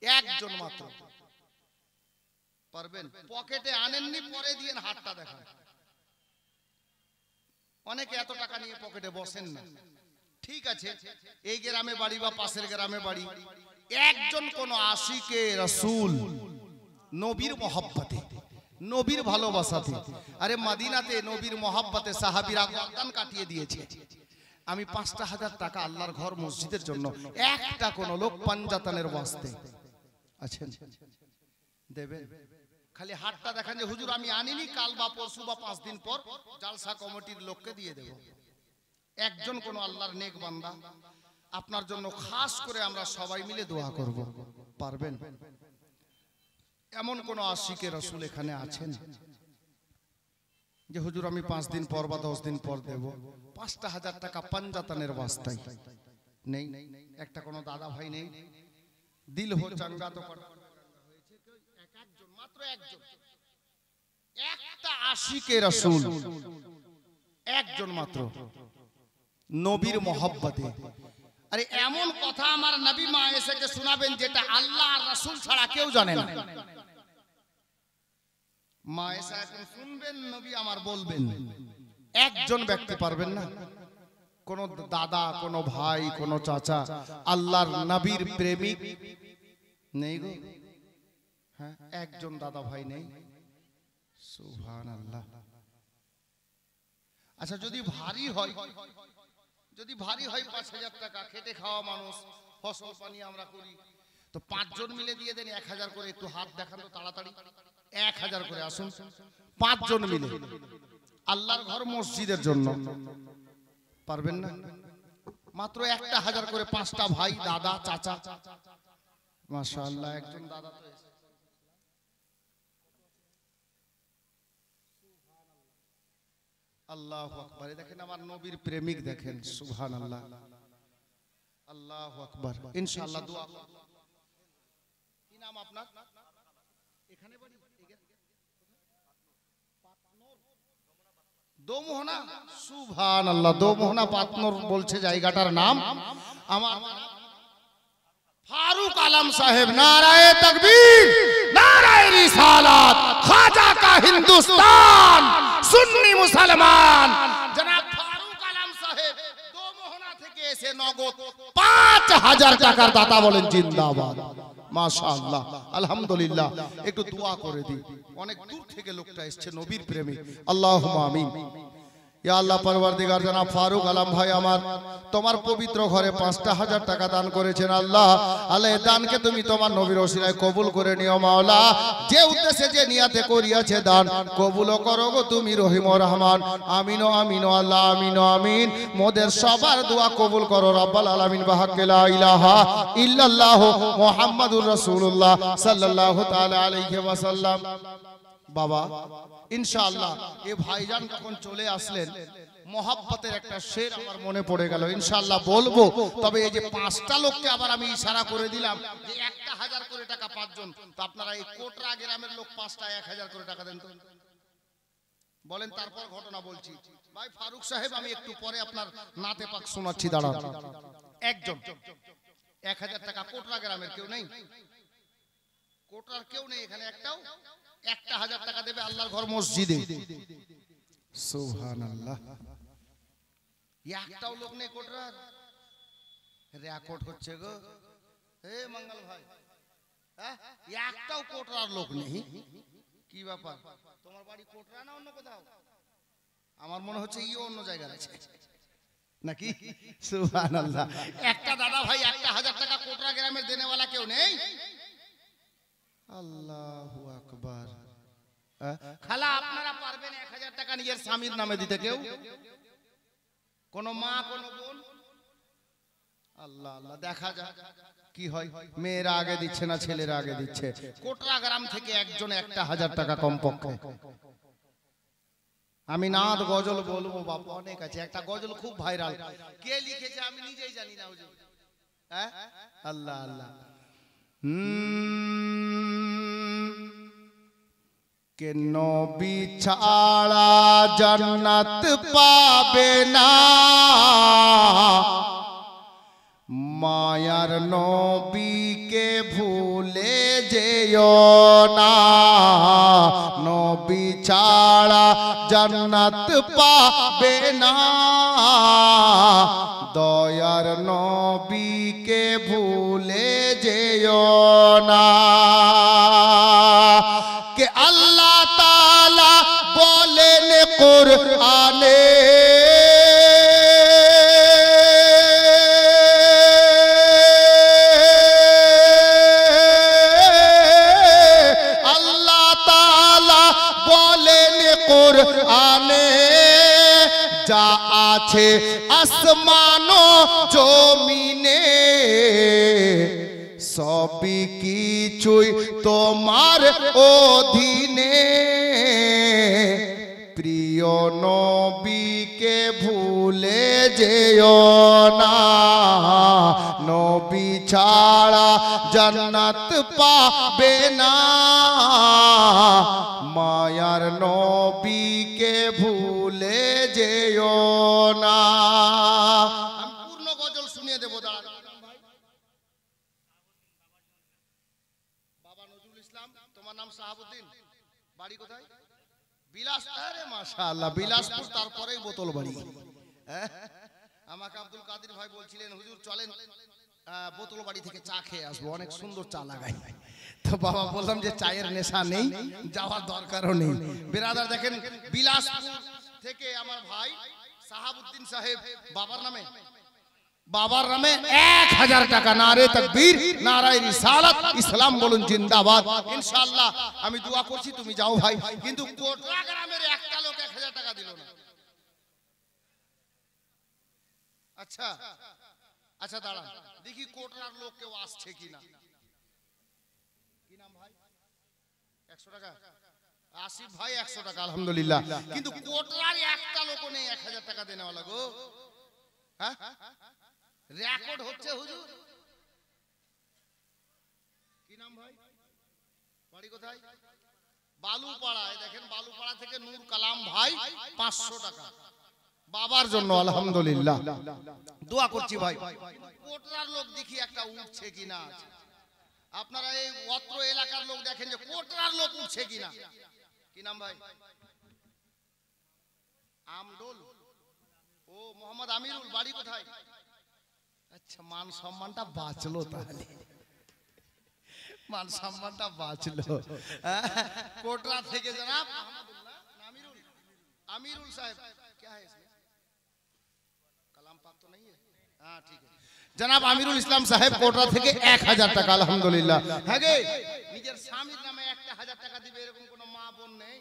একজন মাত্র পারবেন? পকেটে আনেননি, পরে দিয়ে হাতটা দেখান। অনেকে এত টাকা নিয়ে পকেটে বসেন না, ঠিক আছে, এই গ্রামে বাড়ি বা পাশের গ্রামে বাড়ি, একজন কোন আশিকে রাসূল নবীর মহব্বতে, নবীর ভালোবাসাতে, আরে মদিনাতে নবীর মহব্বতে সাহাবীরা গর্দান কাটিয়ে দিয়েছে। আমি ৫,০০০ টাকা আল্লাহর ঘর মসজিদের জন্য একটা কোন লোক পাঞ্জাতানের ওয়াস্তে আছেন দেবেন? খালি হাতটা দেখান যে হুজুর আমি আনিনি, কাল বা পরশু বা ৫ দিন পর জালসা কমিটির লোককে দিয়ে দেব। একজন কোন আল্লাহর নেক বান্দা আপনার জন্য খাস করে আমরা সবাই মিলে দোয়া করব, পারবেন? এমন কোন আশিকে রাসূল এখানে আছেন যে হুজুর আমি ৫ দিন পর বা ১০ দিন পর দেব ৫,০০০ টাকা পাঞ্জাতানের ওয়াস্তায়? নেই? একটা কোন দাদা ভাই নেই? দিল হো চাঙ্গা তো একজন, মাত্র একজন, একটা আশিকে রাসূল, একজন মাত্র নবীর মহব্বতে। আরে এমন কথা আমার নবী মা এসেকে শোনাবেন যেটা আল্লাহ আর রাসূল ছাড়া কেউ জানে না। মা এসে এখন শুনবেন, নবী আমার বলবেন, একজন ব্যক্তি পারবেন না? কোন দাদা, কোন ভাই, কোন চাচা আল্লাহর নবীর প্রেমিক নেই গো? হ্যাঁ, একজন দাদা ভাই নেই? সুবহানাল্লাহ। আচ্ছা যদি ভারী হয়, যদি ভারী হয় ৫,০০০ টাকা, খেটে খাওয়া মানুষ, ফসল পানি আমরা করি, তো ৫ জন মিলে দিয়ে দেন ১,০০০ করে। একটু হাত দেখান তো তাড়াতাড়ি, ১,০০০ করে। আসুন ৫ জন মিলে আল্লাহর ঘর মসজিদের জন্য, পারবেন না? মাত্র ১,০০০ করে, ৫টা ভাই, দাদা, চাচা। মাশাআল্লাহ, একজন দাদা তো এসে, আল্লাহু আকবার। দেখেন আমার নবীর প্রেমিক, দেখেন সুবহানাল্লাহ, আল্লাহু আকবার। ইনশাআল্লাহ দোয়া করব। কি নাম আপনার? এখানে বাড়ি? দোমোহনা। সুবহানাল্লাহ, দোমোহনা পাতনর বলছে জায়গাটার নাম। আমার ফারুক আলম সাহেব, নারায়ে তাকবীর, নারায়ে রিসালাত, খাজা কা হিন্দুস্তান, সুন্নি মুসলমান জনাব ফারুক আলম সাহেব দোমোহনা থেকে এসে নগদ ৫,০০০ টাকার দাতা বলেন জিন্দাবাদ। মাশাআল্লাহ, আলহামদুলিল্লাহ। একটু দোয়া করে দিই, অনেক দূর থেকে লোকটা এসেছে, নবীর প্রেমী। আল্লাহুম্মা আমিন। ইয়া আল্লাহ পরওয়ারদিগার, জনাব ফারুক আলম ভাই আমার তোমার পবিত্র ঘরে ৫,০০০ টাকা দান করেছেন। আল্লাহ আল্লাহ দানকে তুমি তোমার নবীর ওসিলায় কবুল করে নিও মাওলা। যে উদ্দেশ্যে যে নিয়াতে করিয়াছে দান কবুল করো গো তুমি রহিম ও রহমান। আমিন ও আমিন ও আল্লাহ আমিন ও আমিন। মোদের সবার দোয়া কবুল করো রব্বাল আলামিন। বিহাক্কি লা ইলাহা ইল্লাল্লাহ মুহাম্মাদুর রাসূলুল্লাহ সাল্লাল্লাহু তাআলা আলাইহি ওয়াসাল্লাম। বাবা ইনশাআল্লাহ এই ভাইজান যখন চলে আসলেন, মহব্বতের একটা শের আমার মনে পড়ে গেল, ইনশাআল্লাহ বলবো। তবে এই যে ৫টা লোককে আবার আমি ইশারা করে দিলাম যে ১,০০০ করে টাকা ৫ জন, তো আপনারা এই কোটরা গ্রামের লোক ৫টা ১,০০০ করে টাকা দেন তো, বলেন। তারপর ঘটনা বলছি। ভাই ফারুক সাহেব, আমি একটু পরে আপনার নাতে পাক শোনাচ্ছি, দাঁড়ান। একজন ১,০০০ টাকা, কোটরা গ্রামের কেউ নেই? কোটরার কেউ নেই এখানে? একটাও? ১,০০০ টাকা দেবে আল্লাহর ঘর মসজিদে। সুবহানাল্লাহ, একটাও লোক নেই কোটরার? রেকর্ড হচ্ছে গো। হে মঙ্গল ভাই, হ্যাঁ, একটাও কোটরার লোক নেই। কি ব্যাপার, তোমার বাড়ি কোটরা না অন্য কোথাও? আমার মনে হচ্ছে ই অন্য জায়গায় আছে নাকি? সুবহানাল্লাহ। একটা দাদা ভাই ১,০০০ টাকা কোটরা গ্রামের দেনেওয়ালা কেউ নেই? আল্লাহু আকবার। খালা আপনারা পারবেন ১,০০০ টাকা নিজের স্বামীর নামে দিতে? কেউ? কোন মা, কোন বোন? আল্লাহ আল্লাহ, দেখা যাক কি হয়। মেয়েরা আগে দিচ্ছে না ছেলেরা আগে দিচ্ছে? কোটরা গ্রাম থেকে একজন ১,০০০ টাকা কমপক্ষে। আমি নাদ গজল বলবো বাবা, অনেক আছে। একটা গজল খুব ভাইরাল, কে লিখেছে আমি নিজেই জানি না হুজুর। হ্যাঁ, আল্লাহ আল্লাহ। কে নবী ছাড়া জান্নাত পাবে না, মায়ার নবীকে ভুলে যেও না। নবী ছাড়া জান্নাত পাবে না, দয়ার নবীকে ভুলে যেও না। কে আল্লাহ তাআলা বলেন কোরআনে, আল্লাহ তাআলা বলেন কোরআনে, যা আছে আসমান ও জমিনে সবই কিছুই তোমার অধীনে। প্রিয় নবীকে ভুলে যেও না, নবী ছাড়া জান্নাত পাবে না। মায়ার নবীকে ভুলে যেও না। আমি পূর্ণ গজল শুনিয়ে দেবো, দাঁড়ান। বাবা নজরুল ইসলাম, তোমার নাম শাহাবুদ্দিন, বাড়ি কোথায়? বিলাসপুর। আরে মাশাআল্লাহ, বিলাসপুর, তারপরেই বোতল বাড়ি। আমাকে আব্দুল কাদের ভাই বলছিলেন, হুজুর চলেন বোতল বাড়ি থেকে চা খেয়ে আসবো, অনেক সুন্দর চা লাগাই। তো বাবা বললাম যে চায়ের নেশা নেই, যাওয়ার দরকারও নেই। বিরাদার দেখেন, বিলাসপুর থেকে আমার ভাই শাহাবুদ্দিন সাহেব, বাবার নামে 1000 টাকা। নারে তাকবীর, নারায়ে রিসালাত, ইসলাম বলুন জিন্দাবাদ। ইনশাআল্লাহ আমি দোয়া করছি, তুমি যাও ভাই। কিন্তু কোটরা গ্রামের একটা লোক 1000 টাকা দিল না। আচ্ছা আচ্ছা, দাঁড়ান দেখি কোটরার লোক কেউ আসছে কিনা। কি নাম ভাই? 100 টাকা। আসিফ ভাই 100 টাকা, আলহামদুলিল্লাহ। কিন্তু কোটরার একটা লোক নেই 1000 টাকা দেনেওয়ালা গো। হ্যাঁ, রেকর্ড হচ্ছে হুজুর। কি নাম ভাই? বাড়ি কোথায়? বালুপাড়ায়। দেখেন, বালুপাড়া থেকে নূর কালাম ভাই 500 টাকা বাবার জন্য, আলহামদুলিল্লাহ। দোয়া করছি ভাই। কোটরার লোক দেখি একটা উঠছে কিনা। আপনারা এই অত্র এলাকার লোক দেখেন যে কোটরার লোক উঠছে কিনা। কি নাম ভাই? আমডোল। ও মোহাম্মদ আমিরুল, বাড়ি কোথায়? আচ্ছা, মান সম্মানটা বাঁচলো, তাহলে মান সম্মানটা বাঁচলো। কোটরা থেকে জনাব আমিরুল, আমিরুল সাহেব, क्या है इसमें? कलाम पाक तो नहीं है? हाँ ठीक है। জনাব আমিরুল ইসলাম সাহেব কোটরা থেকে 1000 টাকা, আলহামদুলিল্লাহ। হ্যাঁ গে, নিজের স্বামীর নামে 1000 টাকা দিবে এরকম কোন মা বোন নেই?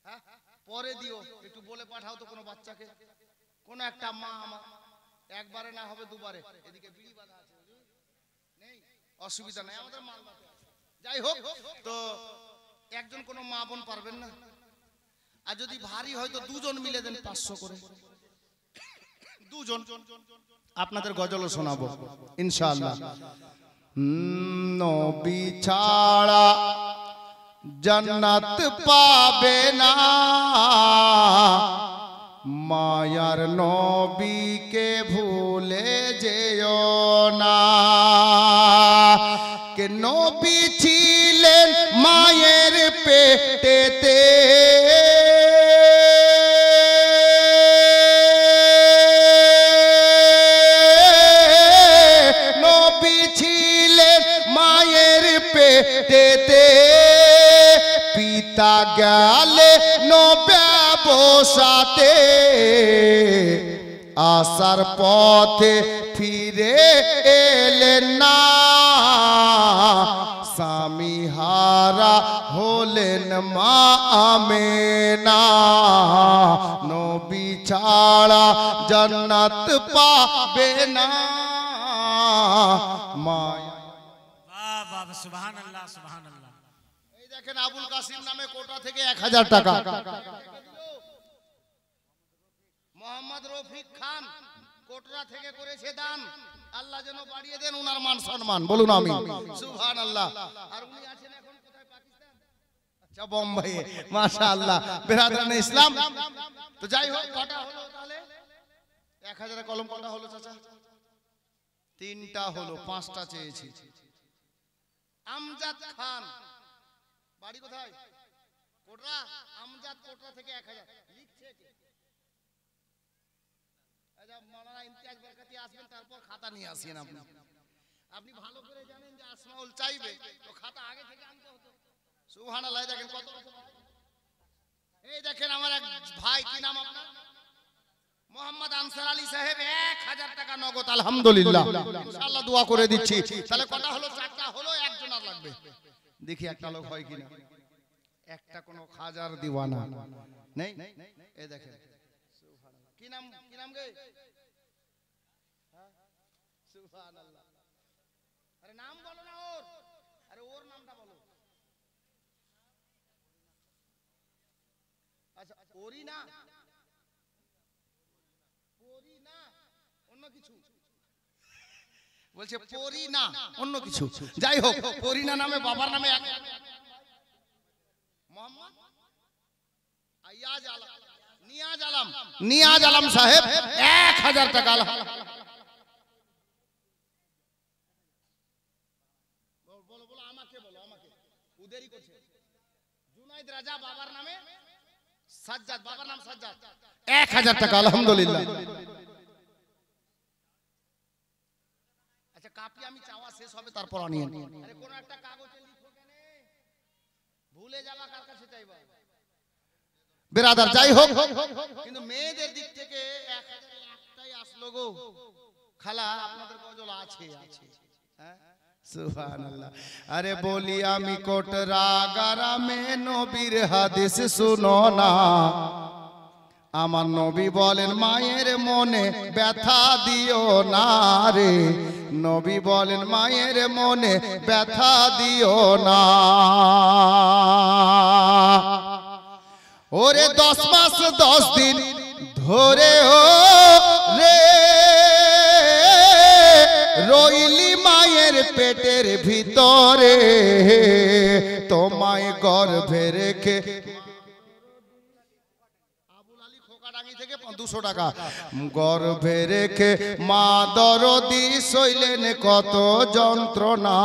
হ্যাঁ, পরে দিও, একটু বলে পাঠাও তো কোনো বাচ্চাকে। কোন একটা মা আমার একবারে না হবে দুবারে। এদিকে বিড়ি বাঁধা আছে, নেই অসুবিধা নাই, আমাদের মাল বাঁধা আছে। যাই হোক, তো একজন কোন মা বোন পারবেন না? আর যদি ভারী হয় তো দুজন মিলে দেন 500 করে। দুজন আপনাদের গজলও শোনাবো ইনশাআল্লাহ। নবী ছাড়া জান্নাত পাবে না, মায়ার নবীকে ভুলে যেও না। কে নবী ছিলেন মায়ের পেটেতে, নবী ছিলেন মায়ের পেটেতে, পিতা গেলে নবসাতে, আসার পথে ফিরে এলেন না, স্বামী হারা হলেন মা আমেনা। নবী ছাড়া জান্নাত পাবে না, মায়া। বাহ বাহ, সুবহানাল্লাহ সুবহানাল্লাহ। এই দেখেন, আবুল কাসিম নামে কোটা থেকে 1000 টাকা। মোহাম্মদ রফিক খান কোটরা থেকে করেছে দান, আল্লাহ যেন বাড়িয়ে দেন ওনার মান সম্মান, বলুন আমিন, সুবহানাল্লাহ। আর উনি আছেন এখন কোথায়? পাকিস্তান। আচ্ছা, বোম্বাই, মাশাআল্লাহ। বেরাদারানে ইসলাম। তো যাই হোক, কটা হলো তাহলে? 1000 কলম কটা হলো চাচা? 3টা হলো, 5টা চেয়েছি। আমজাদ খান, বাড়ি কোথায়? কোটরা। আমজাদ কোটরা থেকে 1000 লিখছে কে? আচ্ছা মাওলানা ইমতিয়াজ বরকতি আসবেন, তারপর খাতা নিয়ে আসেন। আপনি ভালো করে জানেন যে আসমাউল চাইবে, তো খাতা আগে থেকে আনতে হতো। সুবহানাল্লাহ। দেখেন কত, এই দেখেন আমার এক ভাই, কি নাম আপনার? মোহাম্মদ আনসার আলী সাহেব, 1000 টাকা নগদ। আলহামদুলিল্লাহ, ইনশাআল্লাহ দোয়া করে দিচ্ছি। তাহলে কটা হলো? 4টা হলো, একজন আর লাগবে। দেখি একটা লোক হয় কিনা। একটা কোনো খাজার দিওয়ানা নেই? এই দেখেন কি নাম, কি নাম গে? সুবহানাল্লাহ। আরে নাম বলো না ওর, আরে ওর নামটা বলো। আচ্ছা ওরই না, পরি না অন্য কিছু বলছে, পরি না অন্য কিছু। যাই হোক, পরিনা নামে বাবার নামে মোহাম্মদ আয়াজ আলম, নিয়াজ আলম সাহেব 1000 টাকা। বলো বলো, আমাকে বলো, আমাকে উদেরি করছে। জুনাইদ রাজা বাবার নামে সাজ্জাদ, বাবার নাম সাজ্জাদ, 1000 টাকা। আলহামদুলিল্লাহ। আচ্ছা কাপি আমি চাওয়া শেষ হবে তারপর আনিয়েন। আরে কোন একটা কাগজে লিখো কেন, ভুলে যাবা কার কাছে চাইবা বেরাদার। যাই হোক, কিন্তু মেয়েদের দিক থেকে 1000 একটাই আসলো গো খালা, আপনাদের গজল আছে আছে। হ্যাঁ সুবহানাল্লাহ। আরে বলি আমি কোটরা গারামে নবীর হাদিস শুনো না, আমার নবী বলেন মায়ের মনে ব্যথা দিও না রে, নবী বলেন মায়ের মনে ব্যথা দিও না। ওরে 10 মাস 10 দিন ধরে ও রে রইলি মায়ের পেটের ভিতরে, তোমায় গর্ভে রেখে। থেকে 200 টাকা। গর্ভে রেখে মা দরদি সইলেন কত যন্ত্রণা,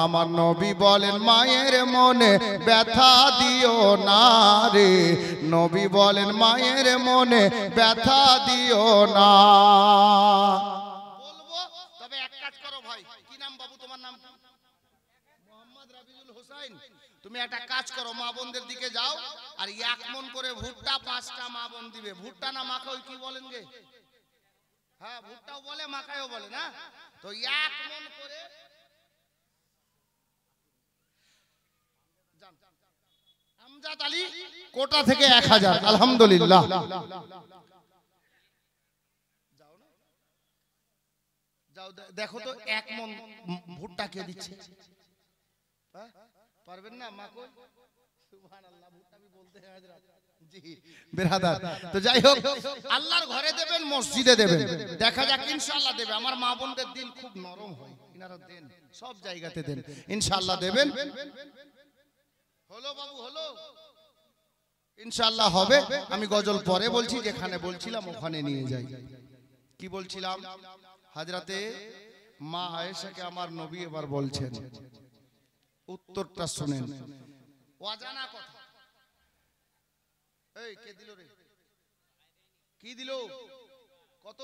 আমার নবী বলেন মায়ের মনে ব্যথা দিও না রে, নবী বলেন মায়ের মনে ব্যথা দিও না। বলবো, তবে এক কাজ করো ভাই। কি নাম বাবু তোমার? নাম মোহাম্মদ রাবিউল হোসেন। তুমি একটা কাজ করো, মা বোনদের দিকে যাও আর 1 মন করে ভুট্টা 5টা মা বোন দিবে। ভুট্টা না মাখাও কি বলেন গে? হ্যাঁ ভুট্টাও বলে মাখায়ও বলে না, তো 1 মন করে আমজাদ আলী কোটা থেকে 1000। আলহামদুলিল্লাহ। যাও না, যাও দেখো তো 1 মন ভুট্টা কে দিচ্ছে। হ্যাঁ পারবেন না মা কই? সুবহানাল্লাহ। ভুট্টা আমি বলতে হয় হযরত জি বেরাদার। তো যাই হোক, আল্লাহর ঘরে দেবেন, মসজিদে দেবেন, দেখা যাক ইনশাআল্লাহ দেবে। আমার মা বোনদের দিল খুব নরম হয়, ইনারা দেন, সব জায়গাতে দেন, ইনশাআল্লাহ দেবেন। হলো বাবু, হলো ইনশাআল্লাহ হবে। আমি গজল পরে বলছি, যেখানে বলছিলাম ওখানে নিয়ে যাই। কি বলছিলাম? হযরতে মা আয়েশাকে আমার নবী এবার বলছেন, উত্তরটা শুনেন। অজানা কথা। এই কে দিল রে? কি দিল? কত?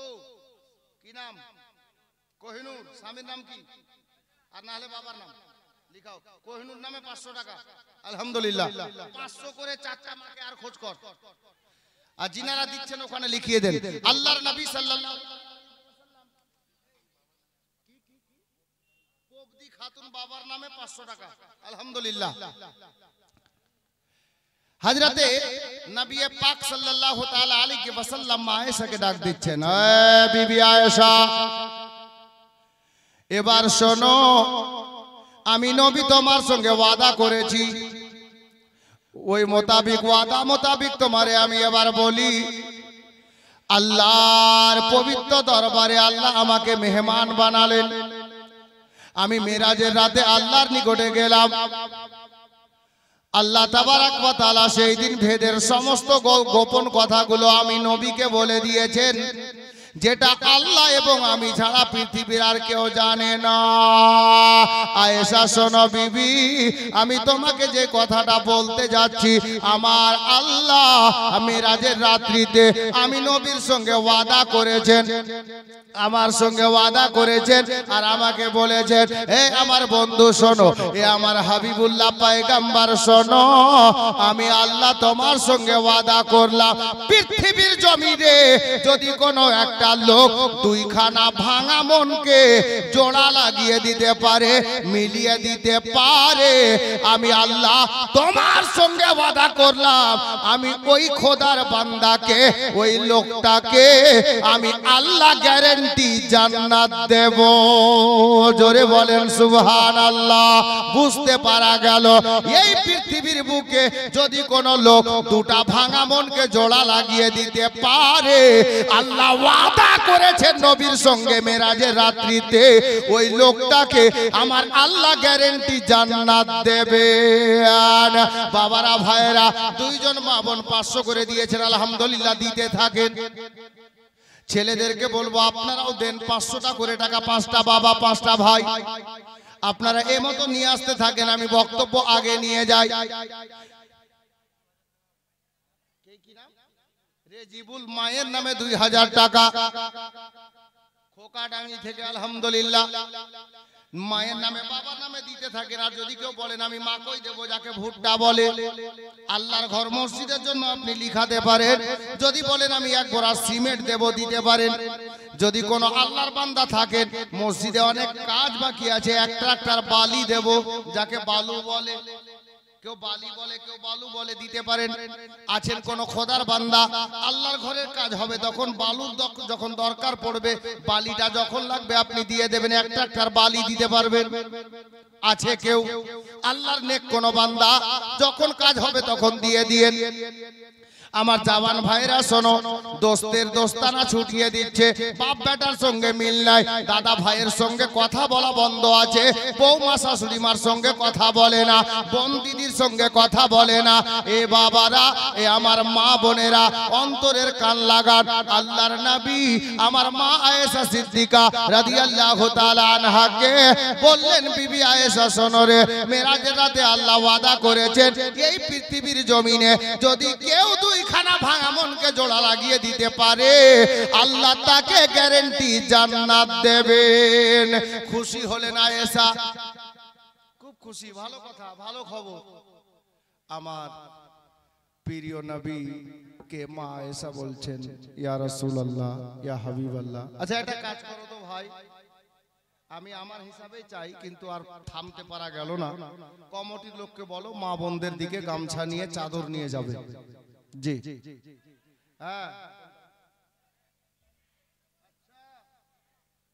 কি নাম? কোহিনূর। স্বামীর নাম কি? আর না হলে বাবার নাম লিখাও। কোহিনূর নামে 500 টাকা। আলহামদুলিল্লাহ। 500 করে 4টা মাকে আর খোঁজ কর, আর যিনারা দিচ্ছেন ওখানে লিখিয়ে দেন। আল্লাহর নবী সাল্লাল্লাহু আলাইহি ওয়াসাল্লাম খাতুন বাবার নামে 500 টাকা। আলহামদুলিল্লাহ। হযরতে নবী পাক সাল্লাল্লাহু তাআলা আলাইহি ওয়াসাল্লাম আয়েশাকে ডাক দিচ্ছেন, এ বিবি আয়েশা, এবার শোনো, আমি নবী তোমার সঙ্গে ওয়াদা করেছি, ওই মোতাবিক ওয়াদা মোতাবিক তোমারে আমি এবার বলি। আল্লাহর পবিত্র দরবারে আল্লাহ আমাকে মেহমান বানালেন। আমি মেরাজের রাতে আল্লাহর নিকটে গেলাম। আল্লাহ তাবারাক ওয়া তাআলা সেই দিন ভেদের সমস্ত গোপন কথাগুলো আমি নবীকে বলে দিয়েছেন। যেটা আল্লাহ এবং আমি ছাড়া পৃথিবীর আর কেউ জানে না। আয়েশা শোনো বিবি, আমি তোমাকে যে কথাটা বলতে যাচ্ছি, আমার আল্লাহ মেরাজের রাত্রিতে আমি নবীর সঙ্গে ওয়াদা করেছেন, আমার সঙ্গে ওয়াদা করেছেন আর আমাকে বলেছেন, এ আমার বন্ধু শোনো, এ আমার হাবিবুল্লাহ পয়গম্বর শোনো, আমি আল্লাহ তোমার সঙ্গে ওয়াদা করলাম, পৃথিবীর জমিনে যদি কোনো একটা লোক দুইখানা ভাঙা মনকে জোড়া লাগিয়ে দিতে পারে, মিলিয়ে দিতে পারে, আমি আল্লাহ তোমার সঙ্গে ওয়াদা করলাম, আমি ওই খোদার বান্দাকে, ওই লোকটাকে আমি আল্লাহ গ্যারান্টি জান্নাত দেব। জোরে বলেন সুবহানাল্লাহ। বুঝতে পারা গেল এই পৃথিবীর বুকে যদি কোনো লোক দুটা ভাঙা মনকে জোড়া লাগিয়ে দিতে পারে, আল্লাহ ওয়াদা করেছেন নবীর সঙ্গে মেরাজের রাত্রিতে ওই লোকটাকে আমার আল্লাহ গ্যারান্টি জান্নাত দেবে। বাবারা ভাইরা, দুইজন মা বোন 500 করে দিয়েছেন, আলহামদুলিল্লাহ দিতে থাকেন। ছেলেদেরকে বলবো আপনারাও দেন 500টা করে টাকা, 5টা বাবা 5টা ভাই, আপনারা এ মতো নিয়ে আসতে থাকেন, আমি বক্তব্য আগে নিয়ে যাই। রেজিবুল মায়ের নামে 2000 টাকা, খোকাডাঙ্গি থেকে আলহামদুলিল্লাহ। মায়ের নামে বাবার নামে দিতে থাকেন। আর যদি কেউ বলেন আমি মাকেই দেবো, যাকে ভুট্টা বলে, আল্লাহর ঘর মসজিদের জন্য আপনি লিখাতে পারেন। যদি বলেন আমি এক বোরা সিমেন্ট দেবো, দিতে পারেন। যদি কোনো আল্লাহর বান্দা থাকেন মসজিদে অনেক কাজ বাকি আছে, এক ট্রাক্টর বালি দেব, যাকে বালু বলে, কেউ বালি বলে, কেউ বালু বলে, দিতে পারেন। আছেন কোন খোদার বান্দা, আল্লাহর ঘরের কাজ হবে, তখন বালুর যখন দরকার পড়বে, বালিটা যখন লাগবে আপনি দিয়ে দেবেন, এক ট্রাক্টর বালি দিতে পারবেন। আছে কেউ আল্লাহর নেক কোন বান্দা, যখন কাজ হবে তখন দিয়ে দিয়েন। আমার জওয়ান ভাইরা শোনো, দোস্তের দোস্তানা ছুটিয়ে দিচ্ছে, বাপ বেটার সঙ্গে মিল নাই, দাদা ভাইয়ের সঙ্গে কথা বলা বন্ধ আছে, বৌমা শাশুড়ি মার সঙ্গে কথা বলে না, বোন দিদির সঙ্গে কথা বলে না। এ বাবারা, এ আমার মা বোনেরা, অন্তরের কান লাগান। আল্লাহর নবী আমার মা আয়েশা সিদ্দিকা রাদিয়াল্লাহু তাআলা আনহাকে বললেন, বিবি আয়েশা শোনো রে, মেরাজের রাতে আল্লাহ ওয়াদা করেছেন এই পৃথিবীর জমিনে যদি কেউ দুইখানা ভাঙা মনকে জোড়া লাগিয়ে দিতে পারে, আল্লাহ তাকে গ্যারান্টি জান্নাত দেবেন। খুশি হলেন আয়েশা? খুব খুশি, ভালো কথা, ভালো খবর। আমার প্রিয় নবী কে মা আয়েশা বলছেন, ইয়া রাসূলুল্লাহ, ইয়া হাবিবাল্লাহ। আচ্ছা একটা কাজ করো তো ভাই, আমি আমার হিসাবে চাই, কিন্তু আর থামতে পারা গেল না। কমিটির লোককে বলো মা বোনদের দিকে গামছা নিয়ে চাদর নিয়ে যাবে। জি হ্যাঁ,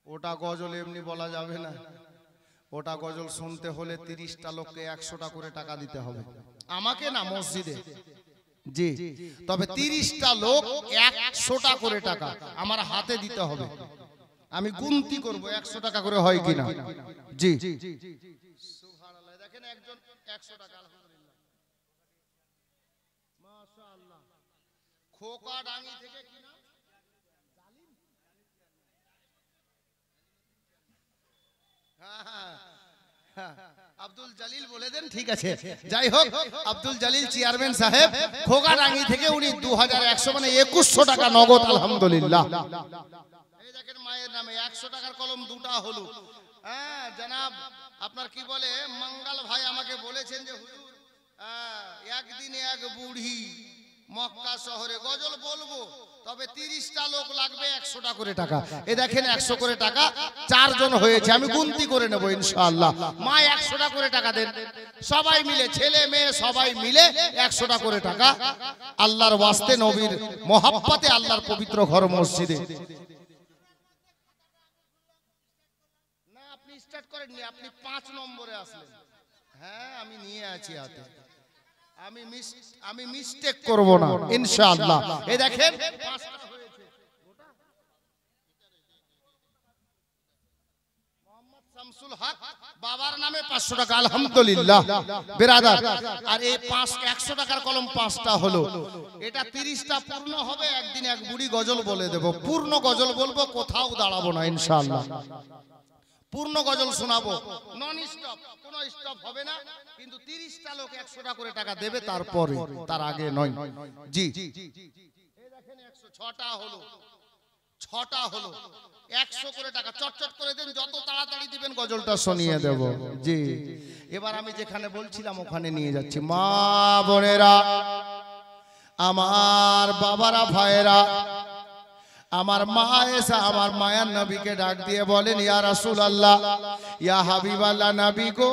ওটা গজল এমনি বলা যাবে না, ওটা গজল শুনতে হলে 30টা লোককে 100টা করে টাকা দিতে হবে, আমাকে না, মসজিদে। জি, তবে 30টা লোক 100টা করে টাকা আমার হাতে দিতে হবে, আমি গুনতি করব 100 টাকা করে হয় কিনা। জি সুবহানাল্লাহ, দেখেন একজন 100 টাকা, আলহামদুলিল্লাহ, মাশাআল্লাহ। খোকাডাঙ্গি থেকে কিনা আব্দুল জলিল বলে দেন, ঠিক আছে। যাই হোক, আব্দুল জলিল চেয়ারম্যান সাহেব খোকাডাঙ্গি থেকে, উনি 2100 মানে 2100 টাকা নগদ, আলহামদুলিল্লাহ। এই দেখেন মায়ের নামে 100 টাকার কলম দুটা হলো। হ্যাঁ জনাব, আপনার কি বলে মঙ্গল ভাই আমাকে বলেছেন যে হুজুর একদিনে এক বুড়ি মক্কা শহরে গজল বলবো, তবে 30টা লোক লাগবে 100টা করে টাকা। এ দেখেন 100 করে টাকা, 4 জন হয়েছে, আমি গুনতি করে নেব ইনশাআল্লাহ। মা 100টা করে টাকা দেন, সবাই মিলে, ছেলে মেয়ে সবাই মিলে 100টা করে টাকা, আল্লাহর ওয়াস্তে, নবীর মোহাব্বতে, আল্লাহর পবিত্র ঘর মসজিদে। না আপনি স্টার্ট করেননি, আপনি 5 নম্বরে আসলেন। হ্যাঁ আমি নিয়ে আছি হাতে, আমি মিস্টেক করব না ইনশাআল্লাহ। এই দেখেন 5টা হয়েছে। মোহাম্মদ শামসুল হক বাবার নামে 500 টাকা আলহামদুলিল্লাহ বিরাদার। আর এই 100 টাকার কলম 5টা হলো, এটা 30টা পূর্ণ হবে। একদিন এক বুড়ি গজল বলে দেব, পূর্ণ গজল বলবো, কোথাও দাঁড়াবো না ইনশাআল্লাহ। পূর্ণ গজল শোনাবো, নন স্টপ, কোনো স্টপ হবে না। কিন্তু 30টা লোক 100টা করে টাকা দেবে, তারপরে, তার আগে নয়। জি এই দেখেন 106টা হলো, 6টা হলো, 100 করে টাকা। চটচট করে দেন, যত তাড়াতাড়ি দিবেন গজলটা শুনিয়ে দেব। জি এবার আমি যেখানে বলছিলাম ওখানে নিয়ে যাচ্ছি। মা বোনেরা, আমার বাবারা, ভাইয়েরা, আমার মা এসা আমার মায়ার নবীকে ডাক দিয়ে বলেন, ইয়া রাসূলুল্লাহ, ইয়া হাবিবাল্লাহ নবী গো,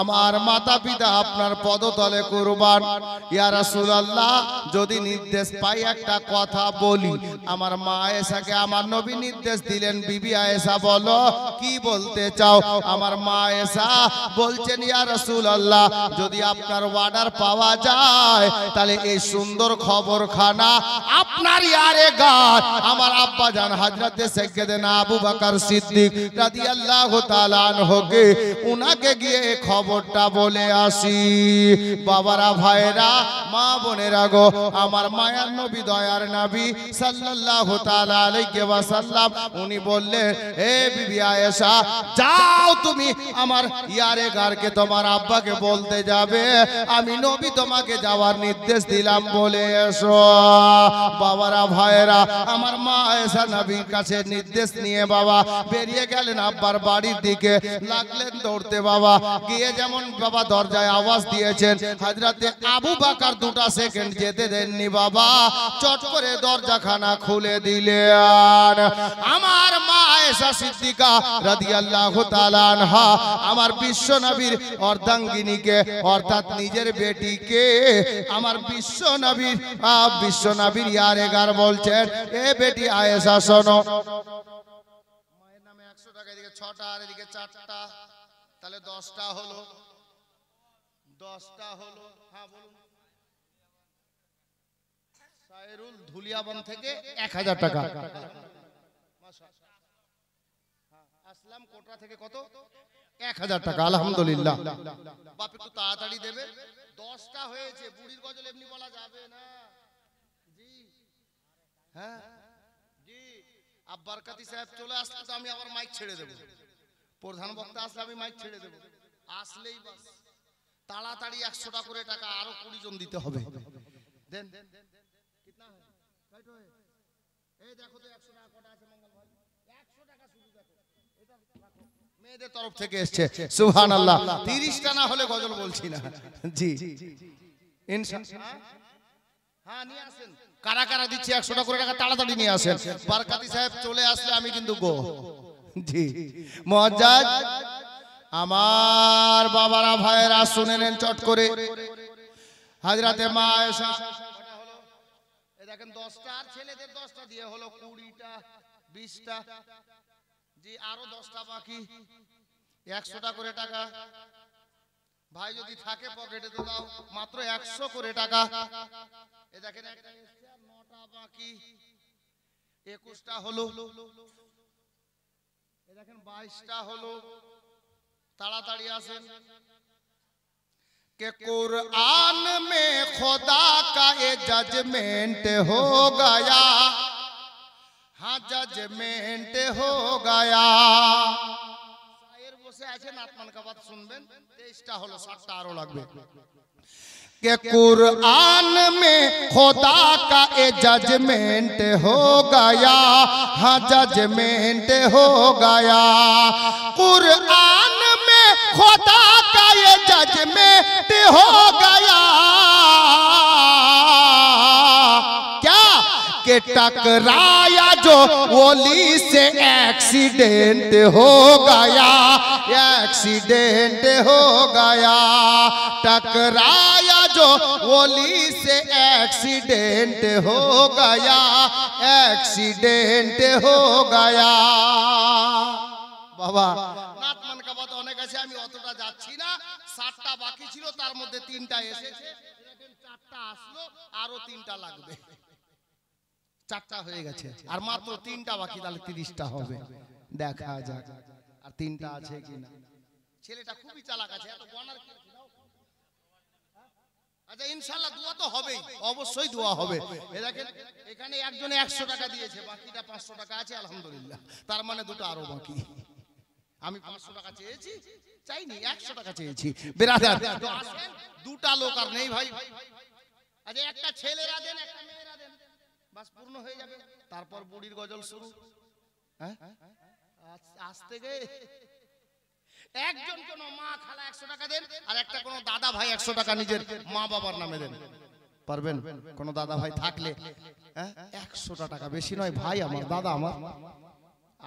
আমার মাতা পিতা আপনার পদতলে কুরবান। ইয়া রাসূলুল্লাহ, যদি নির্দেশ পাই একটা কথা বলি। আমার মা আয়েশাকে আমার নবী নির্দেশ দিলেন, বিবি আয়েশা বলো কি বলতে চাও? আমার মা আয়েশা বলছেন, ইয়া রাসূলুল্লাহ, যদি আপনার অর্ডার পাওয়া যায় তাহলে এই সুন্দর খবরখানা আপনার ইয়ারে গাত আমার আব্বা জান হযরতে সাইয়্যিদানা আবু বকর সিদ্দিক রাদিয়াল্লাহু তাআলা আনহুকে উনাকে গিয়ে খবরটা বলে আসি। বাবারা, ভাইরা, মা বোনেরা গো, আমার মায়ার নবী, দয়ার নবী সাল্লাল্লাহু তাআলা আলাইহি ওয়াসাল্লাম উনি বললেন, হে বিবি আয়েশা, যাও তুমি আমার ইয়ারে গারকে তোমার আব্বাকে বলতে যাবে আমি নবী তোমাকে যাওয়ার নির্দেশ দিলাম, বলে এসো। বাবারা, ভাইরা, আমার মা আয়েশা নবীর কাছে নির্দেশ নিয়ে বাবা বেরিয়ে গেলেন আব্বার বাড়ির দিকে। লাগলেন দৌড়তে বাবা, গিয়ে যেমন বাবা দরজায় আওয়াজ দিয়েছেন, হযরতে আবু বকর 2টা সেকেন্ড যেতে দেননি বাবা, চট করে দরজাখানা খুলে দিলেন। আমার মা আয়েশা সিদ্দিকা রাদিয়াল্লাহু তাআলা আনহা আমার বিশ্ব নবীর অর্ধাঙ্গিনীকে, অর্থাৎ নিজের বেটিকে, আমার বিশ্ব নবীর ইয়ারে গার বলছেন, এ বেটি আয়েশা শোনো, মায়ের নামে 100 টাকা, এদিকে 6টা আর এদিকে 4টা, তাহলে 10টা হলো, 10টা হলো। হ্যাঁ বলুন। সাইরুল ধুলিয়াবন থেকে 1000 টাকা। আসলাম কোটরা থেকে কত? 1000 টাকা আলহামদুলিল্লাহ। বাপ একটু তাড়াতাড়ি দেবে, 10টা হয়েছে। বুড়ির গজল এমনি বলা যাবে না। জি হ্যাঁ জি, আব্বার কাতি সাহেব চলে আসলে তো আমি আবার মাইক ছেড়ে দেব। প্রধান বক্তা আসলে আমি মাইক ছেড়ে দেব, আসলেই বাস তাড়াতাড়ি 100টা করে টাকা আরো 20 জন দিতে হবে। দেন কিতনা है কাইট হয়? এই দেখো তো 100 টাকা কটা আছে মঙ্গল ভাই, 100 টাকা শুধু দেখো, এটা রাখো, মেয়েদের তরফ থেকে এসেছে। সুবহানাল্লাহ। 30টা না হলে গজল বলছি না। জি ইনশাআল্লাহ। হ্যাঁ নিয়ে আসেন, কারা কারা দিচ্ছে 100 টাকা করে টাকা তাড়াতাড়ি নিয়ে আসেন। বারকাতি সাহেব চলে আসলে আমি কিন্তু গো। জি মুআজ্জাজ, আমার বাবারা, ভাইয়েরা শুনে নেন চট করে। হযরতে মা আয়েশা হলো, এই দেখেন 10টা, আর ছেলেদের 10টা দিয়ে হলো 20টা, 20টা। জি আরো 10টা বাকি, 100টা করে টাকা। ভাই যদি থাকে পকেটে তো দাও, মাত্র 100 করে টাকা। এই দেখেন একটা এসছে, আর 9টা বাকি, 21টা হলো। এই দেখেন 22টা হলো, তাড়াতাড়ি আসেন। कि कुरान में खुदा का ये जजमेंट हो गया, हाँ जजमेंट हो गया। शायर বসে আছেন, আত্মান का बात सुनবেন। 23টা হলো, 7টা আরো লাগবে। कि कुरान में खुदा का ये जजमेंट हो गया, हाँ जजमेंट हो गया। कुरान में खुदा का ये जजमेंट हो गया, क्या कि टकराया जो ओली से एक्सीडेंट हो गया, एक्सीडेंट हो गया। टकराया जो ओली से एक्सीडेंट हो गया, एक्सीडेंट हो गया। বাবা নাত মান কা বাত অনেক আছে, আমি অতটা যাচ্ছি না। 7টা বাকি ছিল, তার মধ্যে 3টা এসেছে, 4টা আসলো, আরো 3টা লাগবে। 4টা হয়ে গেছে, আর মাত্র 3টা বাকি, তাহলে 30টা হবে। দেখা যাক। আর তিনটা আছে কিনা? ছেলেটা খুবই চালাক আছে, এত গনার কি আছে? দাও। আচ্ছা ইনশাআল্লাহ দোয়া তো হবেই, অবশ্যই দোয়া হবে। এ দেখেন এখানে একজনে 100 টাকা দিয়েছে, বাকিটা 500 টাকা আছে আলহামদুলিল্লাহ। তার মানে দুটো আরো বাকি। আমি 500 টাকা চেয়েছি, চাইনি 100 টাকা চেয়েছি। বিরাদার তো আসেন, দুটা লোক আর নেই ভাই। আচ্ছা একটা ছেলেরা দেন, একটা মেয়েরা দেন, বাস পূর্ণ হয়ে যাবে। তারপর বুড়ির গজল শুরু। হ্যাঁ আজ থেকে একজন কোন মা খালা 100 টাকা দেন, আর একটা কোন দাদা ভাই 100 টাকা নিজের মা বাবার নামে দেন। পারবেন? কোন দাদা ভাই থাকলে 100 টাকা, বেশি নয় ভাই, আমার দাদা আমার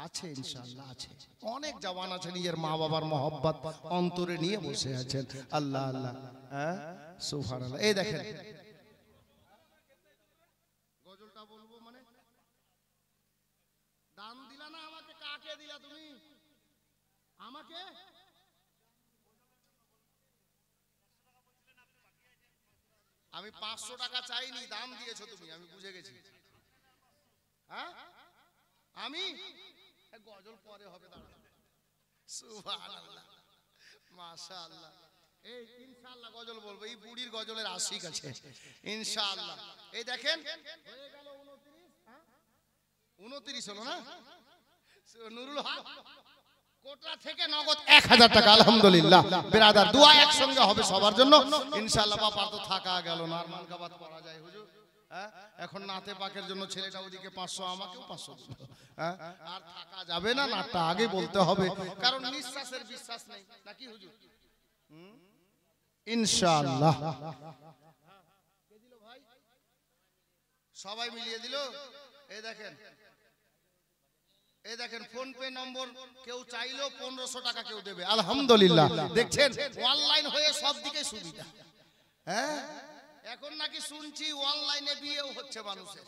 আছে ইনশাআল্লাহ আছে। অনেক জওয়ান আছে নিজের মা বাবার মহব্বত অন্তরে নিয়ে বসে আছেন। আল্লাহ আল্লাহ, সুবহানাল্লাহ। এই দেখেন গজলটা বলবো মানে দান দিলা না আমাকে, কাকে দিলা তুমি আমাকে? আমি 500 টাকা চাইনি, দাম দিয়েছো তুমি, আমি বুঝে গেছি। হ্যাঁ আমি গজল পরে হবে, দাঁড়াও। সুবহানাল্লাহ, মাশাআল্লাহ। এই ইনশাআল্লাহ গজল বলবো, এই বুড়ির গজলের আশিক আছে ইনশাআল্লাহ। এই দেখেন হয়ে গেল 29 হলো না? নুরুল হক কোটরা থেকে নগদ 1000 টাকা আলহামদুলিল্লাহ। বিরাদার দোয়া একসঙ্গে হবে সবার জন্য ইনশাআল্লাহ। বাবার তো থাকা গেল না, আর মানকাবাত করা যায় হুজুর। এখন নাতে পাকের জন্য ছেলেটা ওদিকে 500, আমাকেও 500, আর থাকা যাবে না, নাটটা আগে বলতে হবে, কারণ নিঃশ্বাসের বিশ্বাস নেই নাকি হুজুর? ইনশাআল্লাহ কে দিল ভাই? সবাই মিলিয়ে দিল। এই দেখেন, এই দেখেন ফোন পে নম্বর কেউ চাইলো 1500 টাকা কেউ দেবে আলহামদুলিল্লাহ। দেখছেন অনলাইন হয়ে সব দিকে সুবিধা। হ্যাঁ এখন নাকি শুনছি অনলাইনে বিয়েও হচ্ছে মানুষের,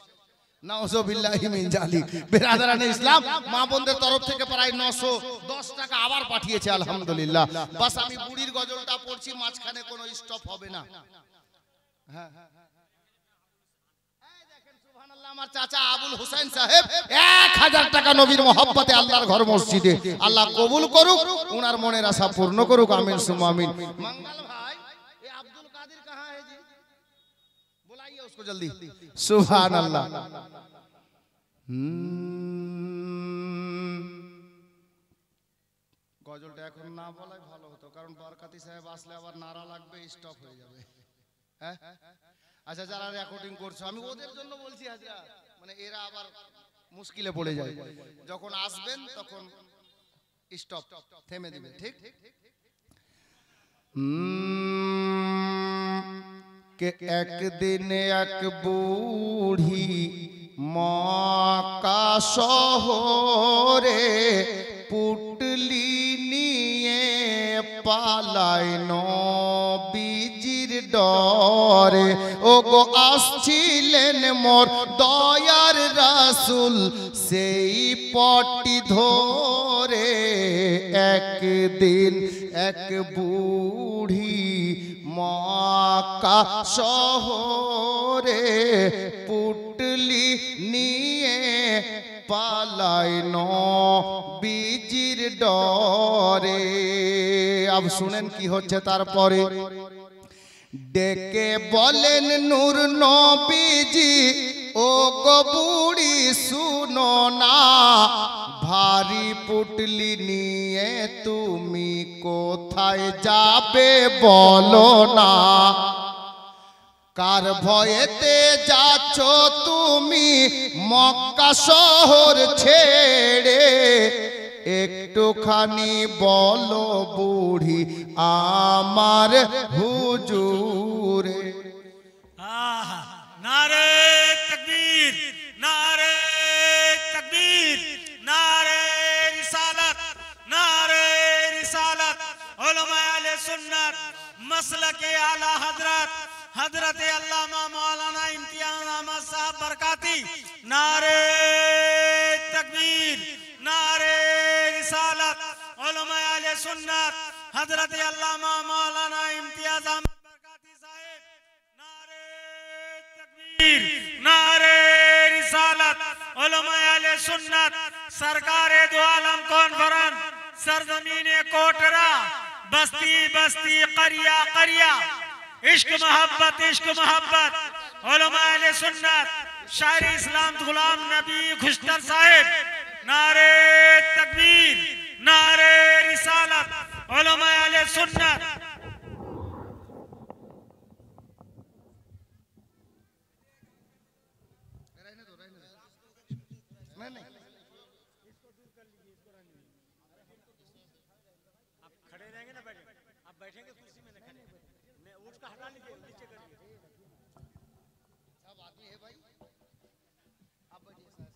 নাউজুবিল্লাহি মিন জালিক। বিরাদারানে ইসলাম, মা বোনদের তরফ থেকে প্রায় 910 টাকা আবার পাঠিয়েছে আলহামদুলিল্লাহ। বাস আমি বুড়ির গজলটা পড়ছি, মাঝখানে কোনো স্টপ হবে না। হ্যাঁ আমার চাচা আবুল হোসেন সাহেব 1000 টাকা নবীর মহব্বতে আল্লাহর ঘর মসজিদে, আল্লাহ কবুল করুক, ওনার মনের আশা পূর্ণ করুক, আমিন সুম্মা আমিন। मंगल भाई ये अब्दुल कादिर कहाँ है जी, बुलाइए उसको जल्दी। सुभान अल्लाह। গজলটা এখন না বলাই ভালো হতো, কারণ বরকাতি সাহেব আসলে আবার নারা লাগবে, স্টপ হয়ে যাবে। হ্যাঁ আচ্ছা যারা রেকর্ডিং করছে আমি ওদের জন্য বলছি, হাজরা মানে এরা আবার মুশকিলে পড়ে যায়, যখন আসবেন তখন স্টপ থেমে দিবেন, ঠিক? কে একদিন এক বুড়ি মক্কা শহরে পুটলি নিয়ে পালায় নবীজির ডরে। ও গো আসছিলেন মোর দয়ার রাসূল সেই পটি ধরে। একদিন এক বুড়ি মক্কা শহরে পুটলি নিয়ে পালায় নবীজির ডরে। আব শুনেন কি হচ্ছে তারপরে। ডেকে বলেন নূর নবীজি, ও গো বুড়ি শুনো না, ভারী পুটলি নিয়ে তুমি কোথায় যাবে বলো না। কার ভয়েতে যাচ্ছ তুমি মক্কা শহর ছেড়ে, একটুখানি বলো বুড়ি আমার হুজুরে। নারে তাকবীর, নারে তাকবীর, নারে রিসালাত, নারে রিসালাত। উলামা আহলে সুন্নাত মাসলাকে আলা হযরত हजरत अल्लामा मौलाना इम्तियाज अहमद साहब बरकाती। नारे तकबीर, नारे रिसालत। उलमा अहले सुन्नत हजरत अल्लामा मौलाना इम्तियाज अहमद बरकाती साहब। नारे तकबीर, नारे रिसालत। उलमा अहले सुन्नत सरकार दो आलम कॉन्फ्रेंस सरजमीने कोटरा, बस्ती बस्ती, करिया करिया, इश्क मोहब्बत, उलमा अहले सुन्नत, शायरी इस्लाम गुलाम नबी खुशतर साहिब, नारे तकबीर, नारे रिसालत, उलमा अहले सुन्नत। बैठेंगे कुर्सी में, मैं उसका हटा लीजिए, नीचे करिए। सब आदमी है भाई, आप बैठिए सर।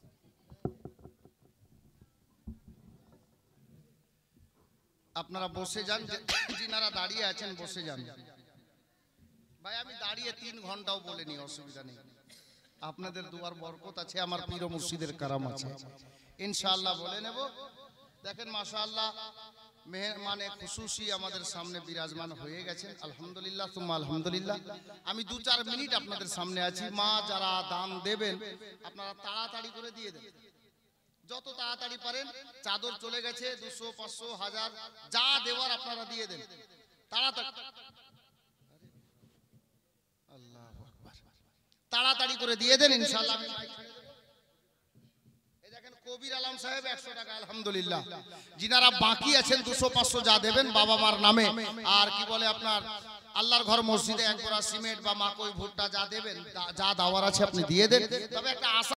আপনারা বসে যান, যিনারা দাঁড়িয়ে আছেন বসে যান। ভাই আমি দাঁড়িয়ে 3 ঘন্টাও বলিনি, অসুবিধা নেই। আপনাদের দুয়ার বরকত আছে, আমার পীর ও মুর্শিদের কারাম আছে, ইনশাআল্লাহ বলে নেব। দেখেন মাশাআল্লাহ মেহমানে খুশুসি আমাদের সামনে বিরাজমান হয়ে গেছেন, আলহামদুলিল্লাহ তুম্মা আলহামদুলিল্লাহ। আমি 2-4 মিনিট আপনাদের সামনে আছি। মা যারা দান দেবেন আপনারা তাড়াতাড়ি করে দিয়ে দেন, যত তাড়াতাড়ি পারেন। চাদর চলে গেছে, 200 500 1000 যা দেওয়ার আপনারা দিয়ে দেন তাড়াতাড়ি। আল্লাহু আকবার, তাড়াতাড়ি করে দিয়ে দেন ইনশাআল্লাহ। আমি মাইক ছেড়ে দেব। এই দেখেন কবির আলম সাহেব 100 টাকা আলহামদুলিল্লাহ। যিনারা বাকি আছেন 200 500 যা দেবেন বাবা মার নামে, আর কি বলে আপনার আল্লাহর ঘর মসজিদে 1 বোরা সিমেন্ট বা মাকই ভুট্টা যা দেবেন, যা দাওয়ার আছে আপনি দিয়ে দেন। তবে একটা আশা